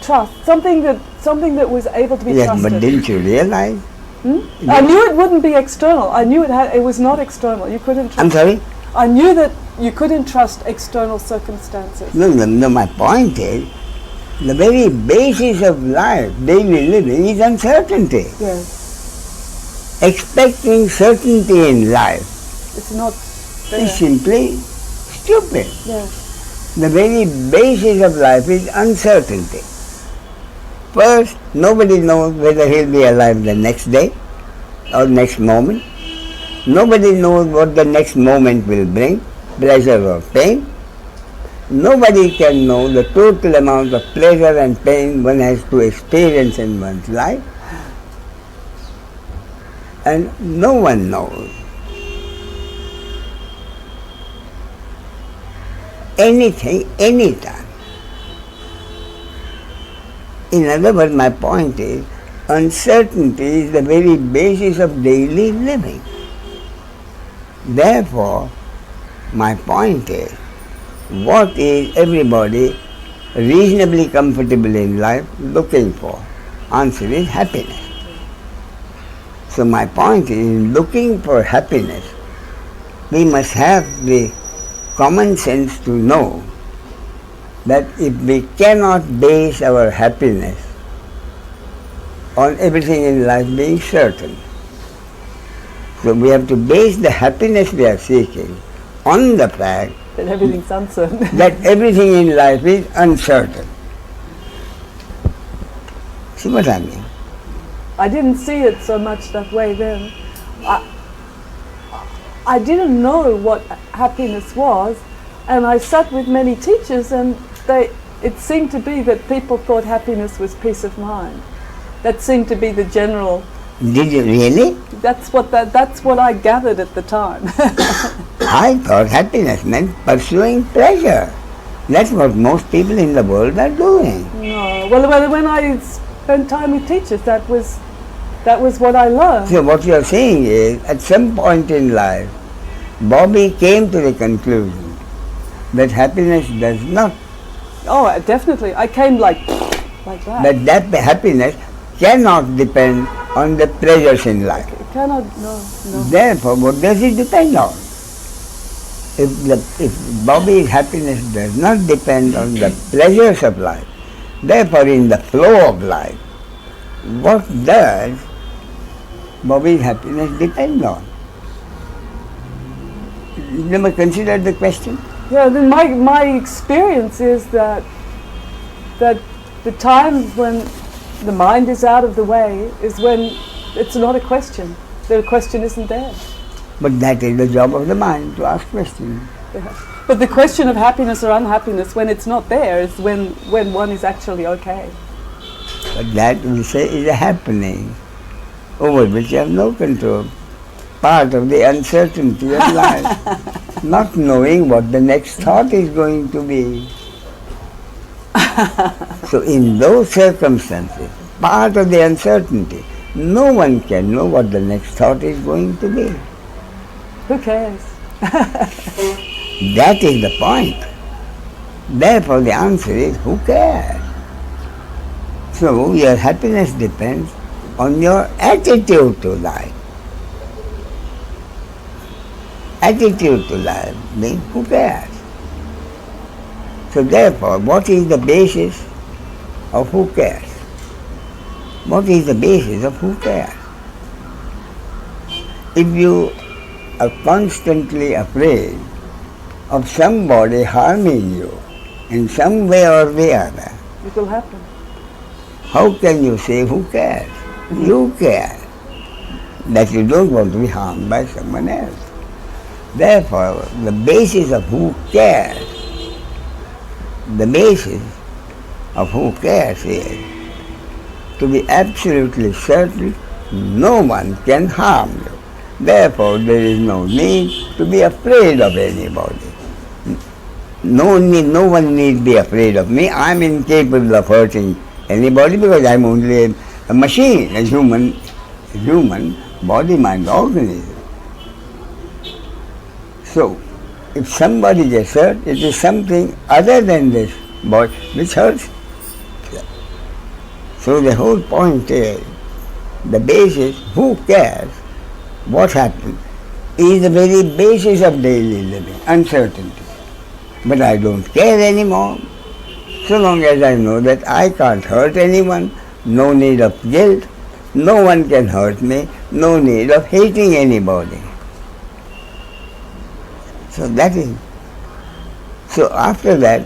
trust. Something that was able to be trusted. Yes, but didn't you realize? I knew it wouldn't be external. I knew it was not external. You couldn't trust. I'm sorry? I knew that you couldn't trust external circumstances. No, my point is, the very basis of life, daily living, is uncertainty. Yes. Expecting certainty in life It's not there. is simply stupid. Yes. The very basis of life is uncertainty. First, nobody knows whether he'll be alive the next day or next moment. Nobody knows what the next moment will bring, pleasure or pain. Nobody can know the total amount of pleasure and pain one has to experience in one's life. And no one knows anything, anytime. In other words, my point is, uncertainty is the very basis of daily living. Therefore, my point is, what is everybody reasonably comfortable in life looking for? Answer is happiness. So my point is, in looking for happiness, we must have the common sense to know that if we cannot base our happiness on everything in life being certain, so we have to base the happiness we are seeking on the fact that everything's uncertain. that everything in life is uncertain. See what I mean? I didn't see it so much that way then. I didn't know what happiness was, and I sat with many teachers, and it seemed to be that people thought happiness was peace of mind. That seemed to be the general. Did you really? That's what I gathered at the time. I thought happiness meant pursuing pleasure. That's what most people in the world are doing. No, well, when I spent time with teachers, that was what I learned. So what you are saying is, at some point in life, Bobby came to the conclusion that happiness does not. Oh, definitely. I came like that. That happiness cannot depend on the pleasures in life. It cannot, no. Therefore, what does it depend on? If Bobby's happiness does not depend on the pleasures of life, therefore in the flow of life, what does Bobby's happiness depend on? You never considered the question? Yeah, then my experience is that the times when the mind is out of the way is when it's not a question. The question isn't there. But that is the job of the mind, to ask questions. Yeah. But the question of happiness or unhappiness, when it's not there, is when one is actually okay. But that we say is a happening over which you have no control. Part of the uncertainty of life. Not knowing what the next thought is going to be. So in those circumstances, part of the uncertainty, no one can know what the next thought is going to be. Who cares? That is the point. Therefore the answer is, who cares? So your happiness depends on your attitude to life. Attitude to life means who cares? So therefore, what is the basis of who cares? What is the basis of who cares? If you are constantly afraid of somebody harming you in some way or the other, It will happen. how can you say who cares? You care that you don't want to be harmed by someone else. Therefore, the basis of who cares, is to be absolutely certain no one can harm you. Therefore, there is no need to be afraid of anybody. No one need be afraid of me. I am incapable of hurting anybody because I am only a machine, a human body, mind, organism. So, if somebody gets hurt, it is something other than this body which hurts. So the whole point is, the basis, who cares what happens, is the very basis of daily living, uncertainty. But I don't care anymore. So long as I know that I can't hurt anyone, no need of guilt, no one can hurt me, no need of hating anybody. So that is. So after that,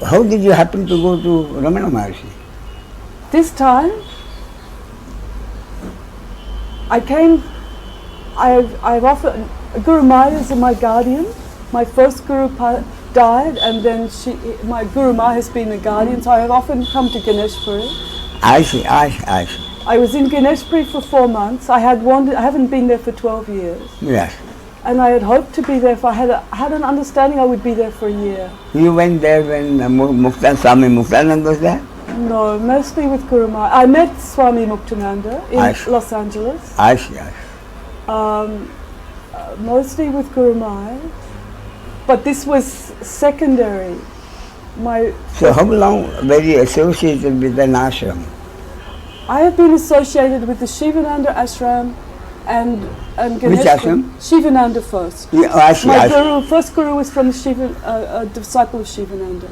how did you happen to go to Ramana Maharshi? This time, I've often, Guru Maya is my guardian. My first Guru died, and then my Guru Maya has been the guardian, so I have often come to Ganeshpuri. I see. I was in Ganeshpuri for 4 months. I haven't been there for 12 years. Yes. And I had hoped to be there, I had an understanding I would be there for a year. You went there when Swami Muktanand was there? No, mostly with Guru Maya. I met Swami Muktananda in Los Angeles. I see. Mostly with Guru Maya. But this was secondary. So how long were you associated with an ashram? I have been associated with the Shivananda ashram and Which ashram? Shivananda first. Yeah, I see, My I see. first guru was from a disciple of Shivananda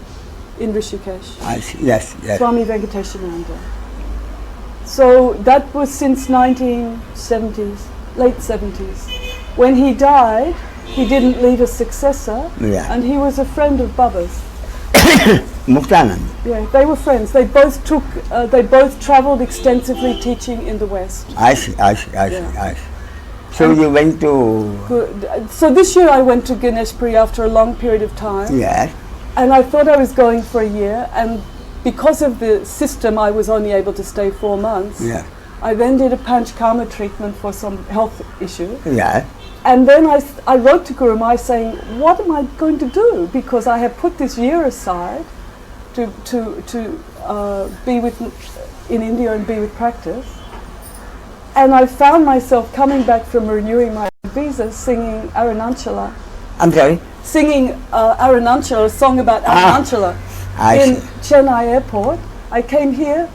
in Rishikesh. I see. Yes, yes. Swami Venkateshananda. So that was since 1970s, late 70s. When he died, he didn't leave a successor, Yeah. and he was a friend of Baba's. Muktanand. Yeah, they were friends. They both travelled extensively teaching in the West. I see, I see, I see, Yeah. I see. So you went to, So this year I went to Ganeshpuri after a long period of time, yes, and I thought I was going for a year, and because of the system I was only able to stay 4 months. yeah, I then did a Panchkarma treatment for some health issue. yeah, And then I wrote to Guru Mai saying, what am I going to do? Because I have put this year aside to be with in India and be with practice. And I found myself coming back from renewing my visa singing Arunanchala. I'm sorry, Singing Arunanchala, a song about Arunanchala I in see, Chennai airport. I came here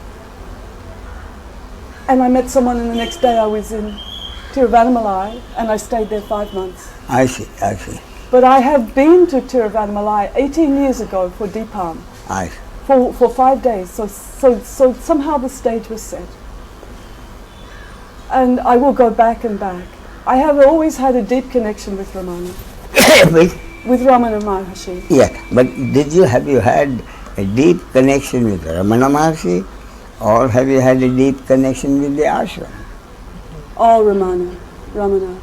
and I met someone, and the next day I was in Tiruvannamalai, and I stayed there 5 months. I see, I see, But I have been to Tiruvannamalai 18 years ago for Deepam, I see. for 5 days. So somehow the stage was set. And I will go back and back. I have always had a deep connection with Ramana, with Ramana Maharshi. Yeah, but have you had a deep connection with Ramana Maharshi, or have you had a deep connection with the ashram? Oh, Ramana.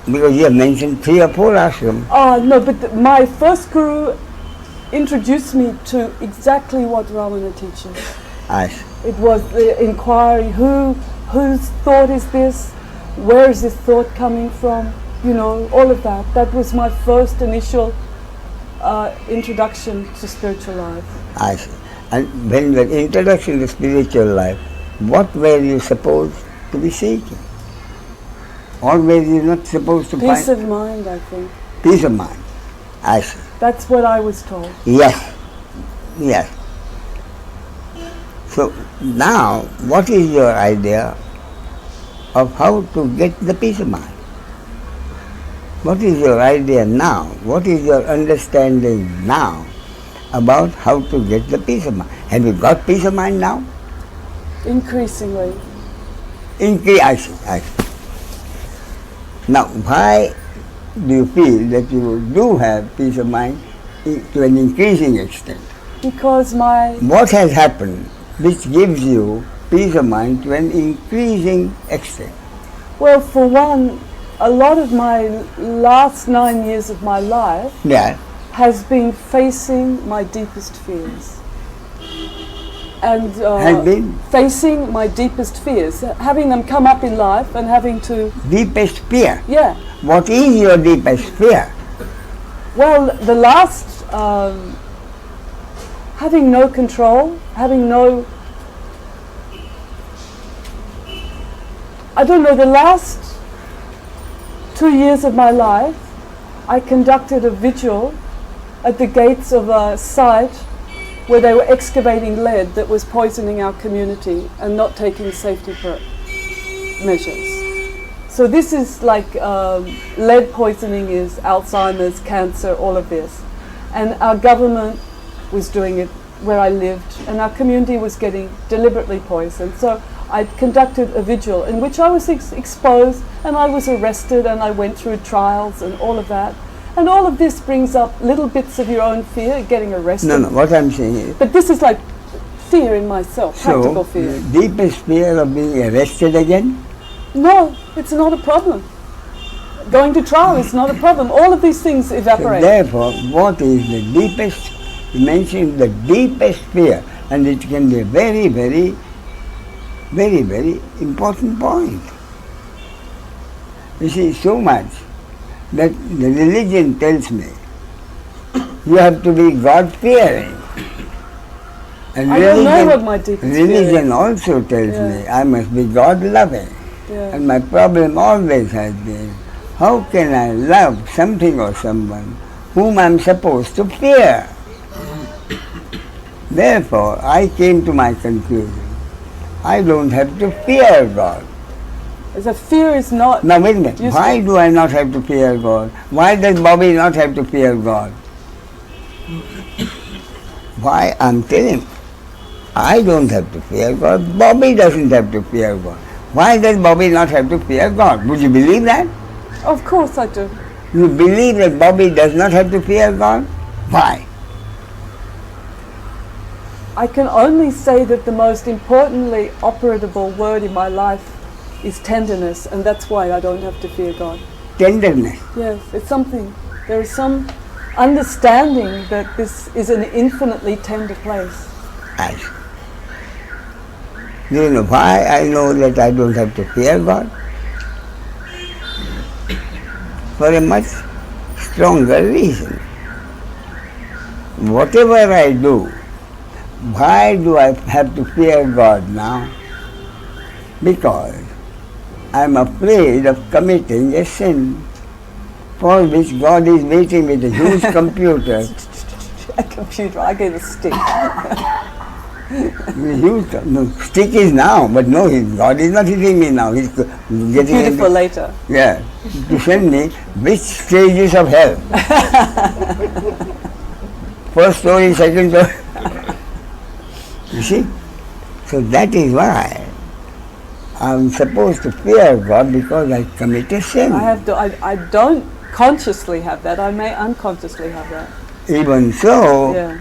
Because you have mentioned 3 or 4 ashrams. Oh, no, but my first guru introduced me to exactly what Ramana teaches. I see. It was the inquiry, whose thought is this? Where is this thought coming from? You know, all of that. That was my first initial introduction to spiritual life. I see. And when the introduction to spiritual life, what were you supposed to be seeking? Or were you not supposed to Peace find of mind, I think. peace of mind? I see. That's what I was told. Yes, yes. So now, what is your idea of how to get the peace of mind? What is your idea now? What is your understanding now about how to get the peace of mind? Have you got peace of mind now? Increasingly. I see. Now, why do you feel that you do have peace of mind to an increasing extent? Because What has happened which gives you peace of mind to an increasing extent? well, for one, a lot of my last 9 years of my life Yeah, has been facing my deepest fears. And has been facing my deepest fears, having them come up in life and having to, deepest fear. yeah. What is your deepest fear? Well, the last, having no control, having no, I don't know, the last 2 years of my life, I conducted a vigil at the gates of a site where they were excavating lead that was poisoning our community and not taking safety measures. So this is like lead poisoning is Alzheimer's, cancer, all of this. And our government was doing it where I lived, and our community was getting deliberately poisoned. So I conducted a vigil in which I was exposed, and I was arrested, and I went through trials and all of that. And all of this brings up little bits of your own fear, getting arrested. No, what I'm saying is, But this is like fear in myself, practical fear. the deepest fear of being arrested again? No, it's not a problem. Going to trial is not a problem. All of these things So evaporate. therefore, what is the deepest, you mentioned the deepest fear, and it can be a very, very, very, very important point. You see, so much that the religion tells me you have to be God-fearing. And I don't know what my deepest fear religion is. also tells Yeah. me I must be God-loving. Yeah. And my problem always has been, how can I love something or someone whom I'm supposed to fear? Therefore, I came to my conclusion, I don't have to fear God. The fear is not... Now wait a minute, why do I not have to fear God? Why does Bobby not have to fear God? Why? I'm telling you, I don't have to fear God, Bobby doesn't have to fear God. Why does Bobby not have to fear God? Would you believe that? Of course I do. You believe that Bobby does not have to fear God? Why? I can only say that the most importantly operable word in my life is tenderness, and that's why I don't have to fear God. Tenderness. Yes, it's something. There is some understanding that this is an infinitely tender place. I see. Do you know why I know that I don't have to fear God? For a much stronger reason. Whatever I do, why do I have to fear God now? Because I'm afraid of committing a sin for which God is waiting with a huge computer. A computer, I gave a stick. No, stick is now, but no, God is not hitting me now. He's getting Computer for later. Yeah, to send me which stages of hell. First story, second story. You see? So that is why I'm supposed to fear God, because I commit a sin. I don't consciously have that. I may unconsciously have that. Even so, Yeah.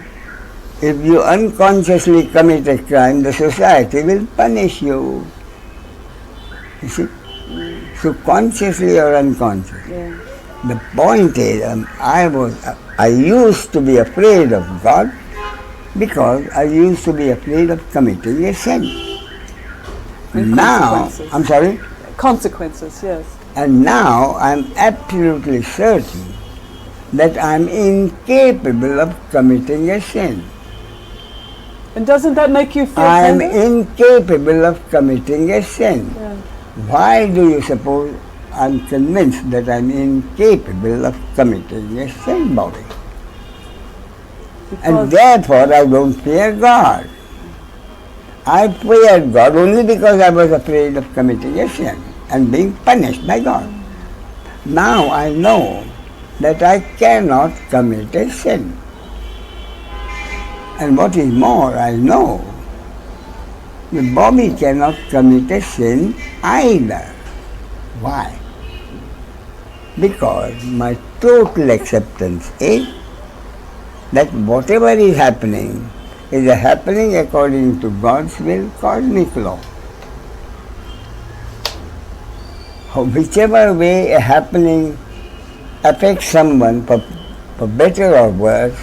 if you unconsciously commit a crime, the society will punish you. You see? So consciously or unconsciously. Yeah. The point is, I used to be afraid of God because I used to be afraid of committing a sin. And Now, consequences. I'm sorry? Consequences, yes. And now I'm absolutely certain that I'm incapable of committing a sin. And doesn't that make you feel I'm tender? incapable of committing a sin. Yeah. Why do you suppose I'm convinced that I'm incapable of committing a sin, Bobby? And Because therefore I don't fear God. I feared God only because I was afraid of committing a sin and being punished by God. Now I know that I cannot commit a sin. And what is more, I know that Bobby cannot commit a sin either. Why? Because my total acceptance is that whatever is happening according to God's will, cosmic law. Whichever way a happening affects someone for better or worse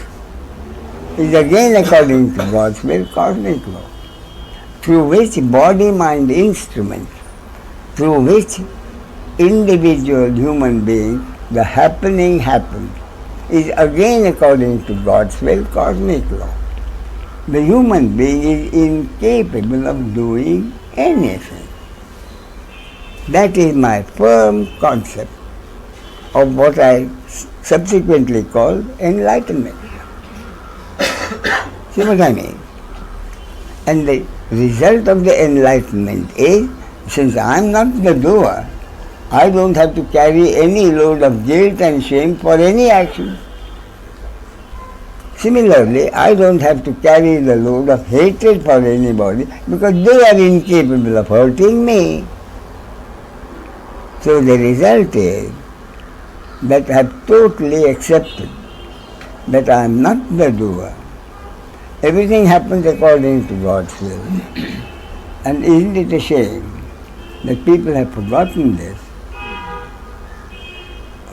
is again according to God's will, cosmic law, through which body-mind instruments, through which individual human being, the happening happens, is again according to God's will, cosmic law. The human being is incapable of doing anything. That is my firm concept of what I subsequently called enlightenment. See what I mean? And the result of the enlightenment is, since I am not the doer, I don't have to carry any load of guilt and shame for any action. Similarly, I don't have to carry the load of hatred for anybody because they are incapable of hurting me. So the result is that I have totally accepted that I am not the doer. Everything happens according to God's will. And isn't it a shame that people have forgotten this?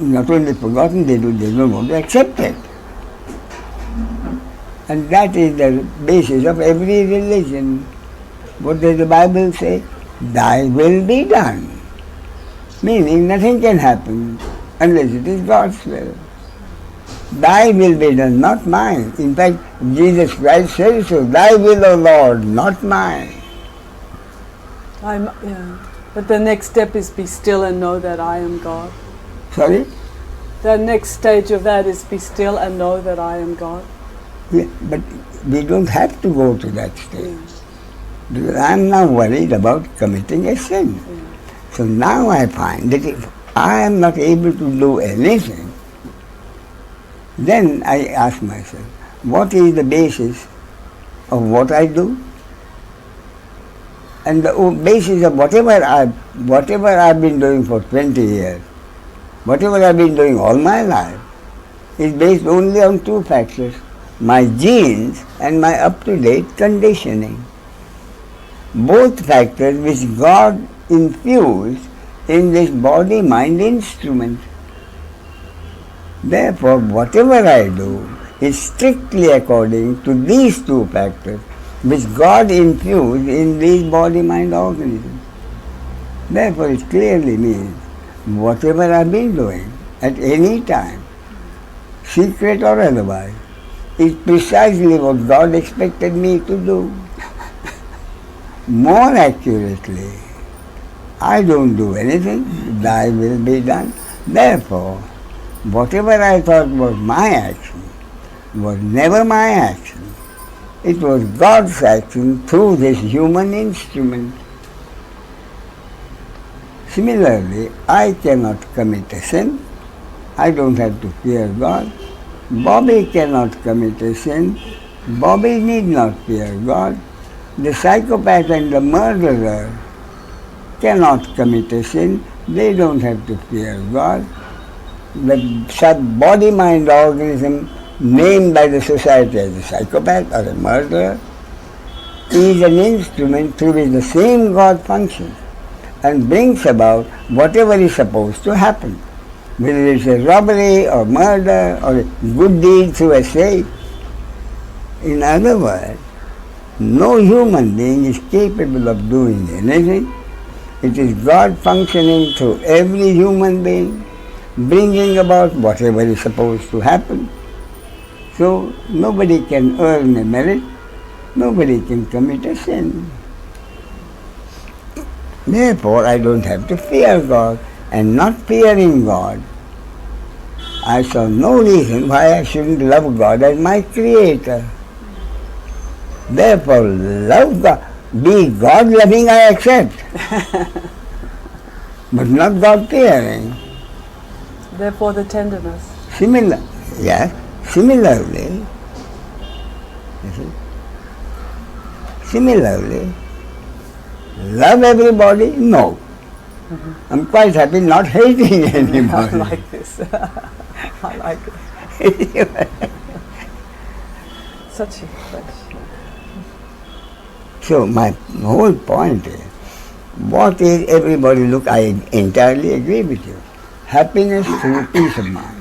Not only forgotten, they don't want to accept it. And that is the basis of every religion. What does the Bible say? Thy will be done. Meaning nothing can happen unless it is God's will. Thy will be done, not mine. In fact, Jesus Christ says so, thy will, O Lord, not mine. But the next step is be still and know that I am God. Sorry? The next stage of that is be still and know that I am God. Yeah, but we don't have to go to that stage. Because I am now worried about committing a sin. So now I find that if I am not able to do anything, then I ask myself, what is the basis of what I do? And the basis of whatever I've been doing for 20 years, whatever I've been doing all my life, is based only on two factors, my genes and my up-to-date conditioning. Both factors which God infused in this body-mind instrument. Therefore, whatever I do is strictly according to these two factors which God infused in these body-mind organisms. Therefore, it clearly means whatever I've been doing at any time, secret or otherwise, is precisely what God expected me to do. More accurately, I don't do anything, thy will be done. Therefore, whatever I thought was my action was never my action. It was God's action through this human instrument. Similarly, I cannot commit a sin. I don't have to fear God. Bobby cannot commit a sin. Bobby need not fear God. The psychopath and the murderer cannot commit a sin. They don't have to fear God. The body-mind organism named by the society as a psychopath or a murderer is an instrument through which the same God functions and brings about whatever is supposed to happen, whether it's a robbery or murder or a good deed through a safe. In other words, no human being is capable of doing anything. It is God functioning through every human being, bringing about whatever is supposed to happen. So nobody can earn a merit, nobody can commit a sin. Therefore, I don't have to fear God, and not fearing God, I saw no reason why I shouldn't love God as my creator. Therefore, love God, be God-loving I accept, but not God-fearing. Therefore the tenderness. Similarly, love everybody? No. I'm quite happy not hating anybody. I like this. I like it. Such a question. So my whole point is, what is everybody look? I entirely agree with you. Happiness through peace of mind.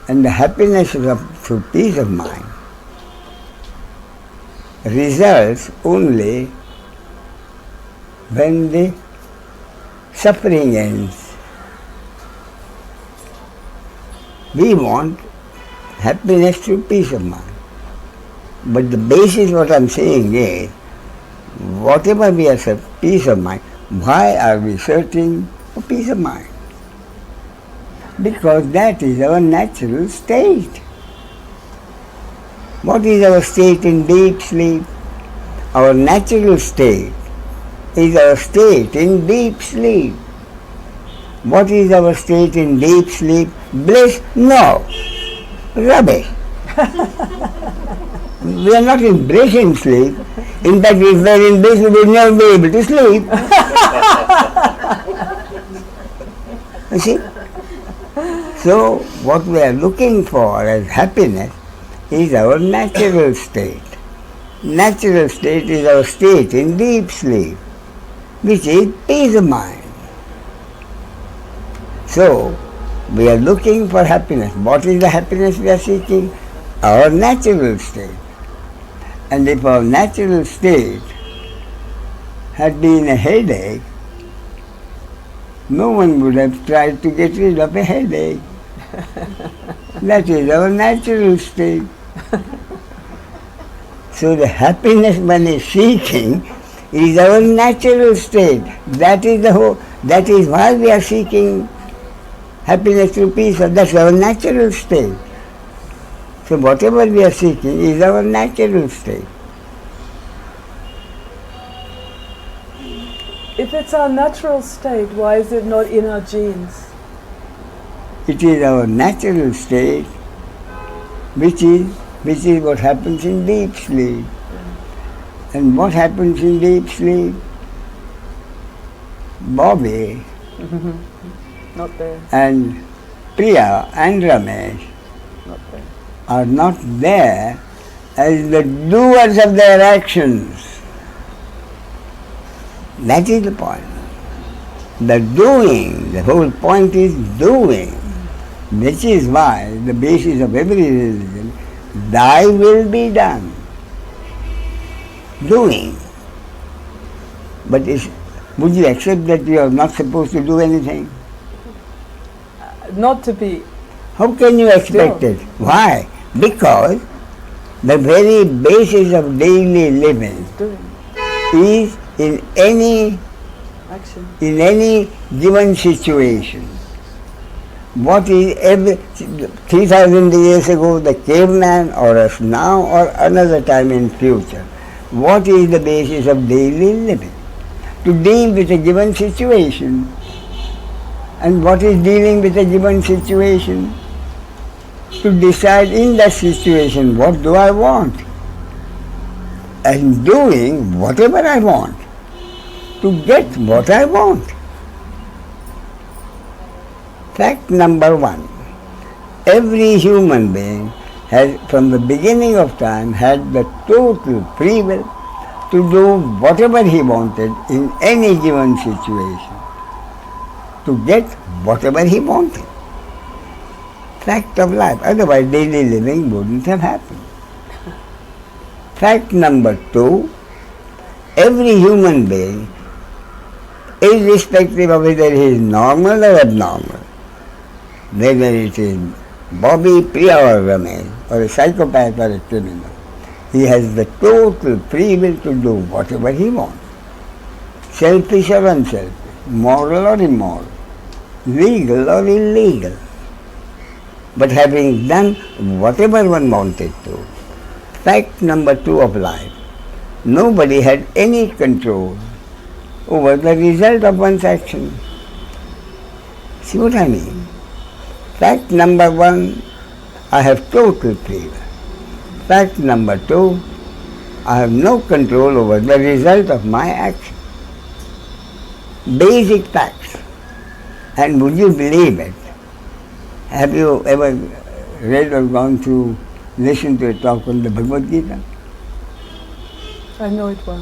And the happiness through peace of mind results only when the suffering ends. We want happiness through peace of mind. But the basis what I'm saying is, whatever we are peace of mind, why are we searching for peace of mind? Because that is our natural state. What is our state in deep sleep? Our natural state is our state in deep sleep. What is our state in deep sleep? Bliss? No. Rubbish. We are not in bliss in sleep. In fact, if we were in bliss, we would never be able to sleep. You see? So, what we are looking for as happiness is our natural state. Natural state is our state in deep sleep, which is peace of mind. So, we are looking for happiness. What is the happiness we are seeking? Our natural state. And if our natural state had been a headache, no one would have tried to get rid of a headache. That is our natural state. So the happiness one is seeking is our natural state. That is why we are seeking happiness through peace. That's our natural state. So whatever we are seeking is our natural state. If it's our natural state, why is it not in our genes? It is our natural state, which is what happens in deep sleep. And what happens in deep sleep? Bobby Not there. and Priya and Ramesh Not there. are not there as the doers of their actions. That is the point. The doing, the whole point is doing. Which is why the basis of every religion, thy will be done. Doing. But would you accept that you are not supposed to do anything? Not to be. How can you expect Still. it? Why? Because the very basis of daily living Doing. is in any Action. given situation. What is 3,000 years ago the caveman, or us now, or another time in future? What is the basis of daily living? To deal with a given situation. And what is dealing with a given situation? To decide in that situation, what do I want? And doing whatever I want to get what I want. Fact number one, every human being has from the beginning of time had the total free will to do whatever he wanted in any given situation, to get whatever he wanted. Fact of life, otherwise daily living wouldn't have happened. Fact number two, every human being, irrespective of whether he is normal or abnormal, whether it is Bobby, Priya or Ramesh, or a psychopath or a criminal, he has the total free will to do whatever he wants. Selfish or unselfish, moral or immoral, legal or illegal. But having done whatever one wanted to, fact number two of life, nobody had any control over the result of one's action. See what I mean? Fact number one, I have total free will. Fact number two, I have no control over the result of my action. Basic facts. And would you believe it? Have you ever read or gone to listen to a talk on the Bhagavad Gita? I know it well.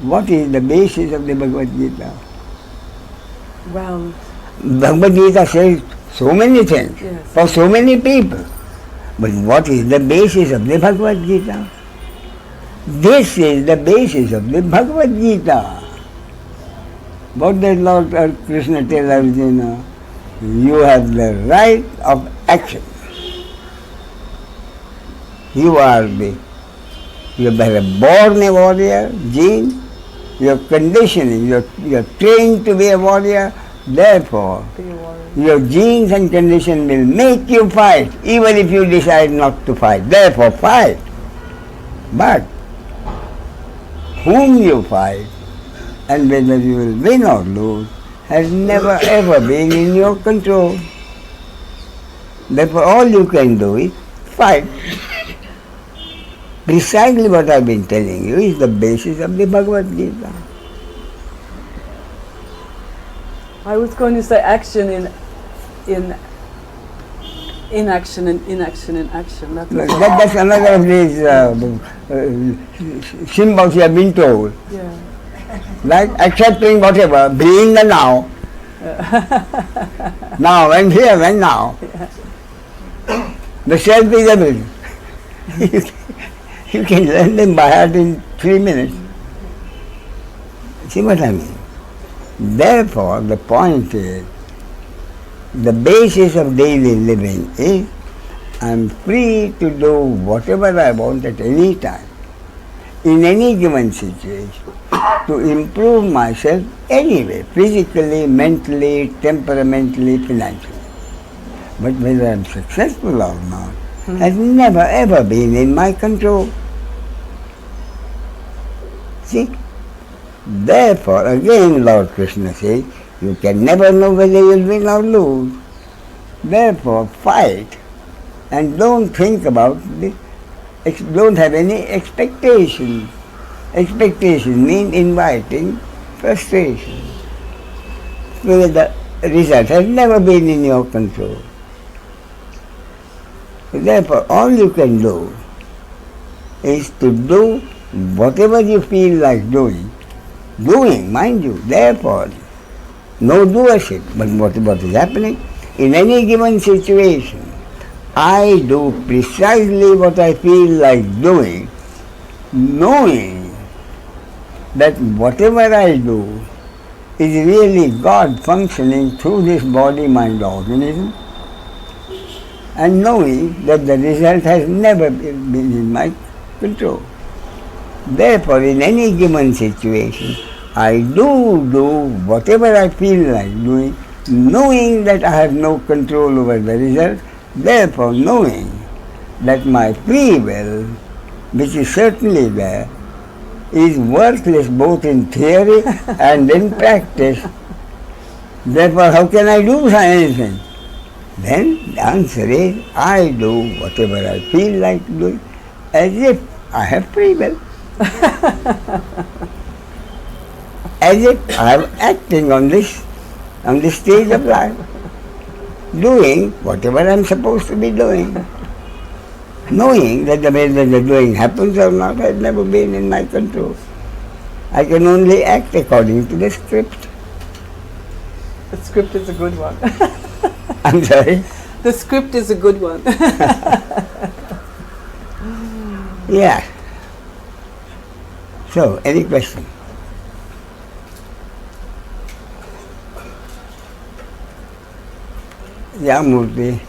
What is the basis of the Bhagavad Gita? Well, Bhagavad Gita says so many things Yes. for so many people. But what is the basis of the Bhagavad Gita? This is the basis of the Bhagavad Gita. What did Lord Krishna tell Arjuna? You have the right of action. You are born a warrior, gene, your conditioning, you're trained to be a warrior, therefore be a warrior. your genes and condition will make you fight, even if you decide not to fight. Therefore fight. But whom you fight and whether you will win or lose has never ever been in your control. Therefore all you can do is fight. Precisely what I've been telling you is the basis of the Bhagavad Gita. I was going to say action in inaction and inaction in action. That's Another of these symbols you have been told. yeah. Like accepting whatever, being the now. Now and here and now. The self is everything. You can learn them by heart in 3 minutes. See what I mean? Therefore, the point is, the basis of daily living is I am free to do whatever I want at any time, in any given situation, to improve myself anyway, physically, mentally, temperamentally, financially. But whether I am successful or not has never ever been in my control. See? Therefore, again Lord Krishna says, you can never know whether you will win or lose. Therefore, fight and don't think about don't have any expectations. Expectations mean inviting frustration. So the result has never been in your control. So therefore, all you can do is to do whatever you feel like doing. Doing, mind you, therefore, no doership. But what is happening? In any given situation, I do precisely what I feel like doing, knowing that whatever I do is really God functioning through this body-mind organism, and knowing that the result has never been in my control. Therefore, in any given situation, I do whatever I feel like doing, knowing that I have no control over the result. Therefore, knowing that my free will, which is certainly there, is worthless both in theory and in practice. Therefore, how can I do anything? Then the answer is, I do whatever I feel like doing as if I have free will. As if I am acting on this stage of life, doing whatever I am supposed to be doing. Knowing that the way that the doing happens or not has never been in my control. I can only act according to the script. The script is a good one. I'm sorry? The script is a good one. Yeah. So, any question? Yeah, Murthy.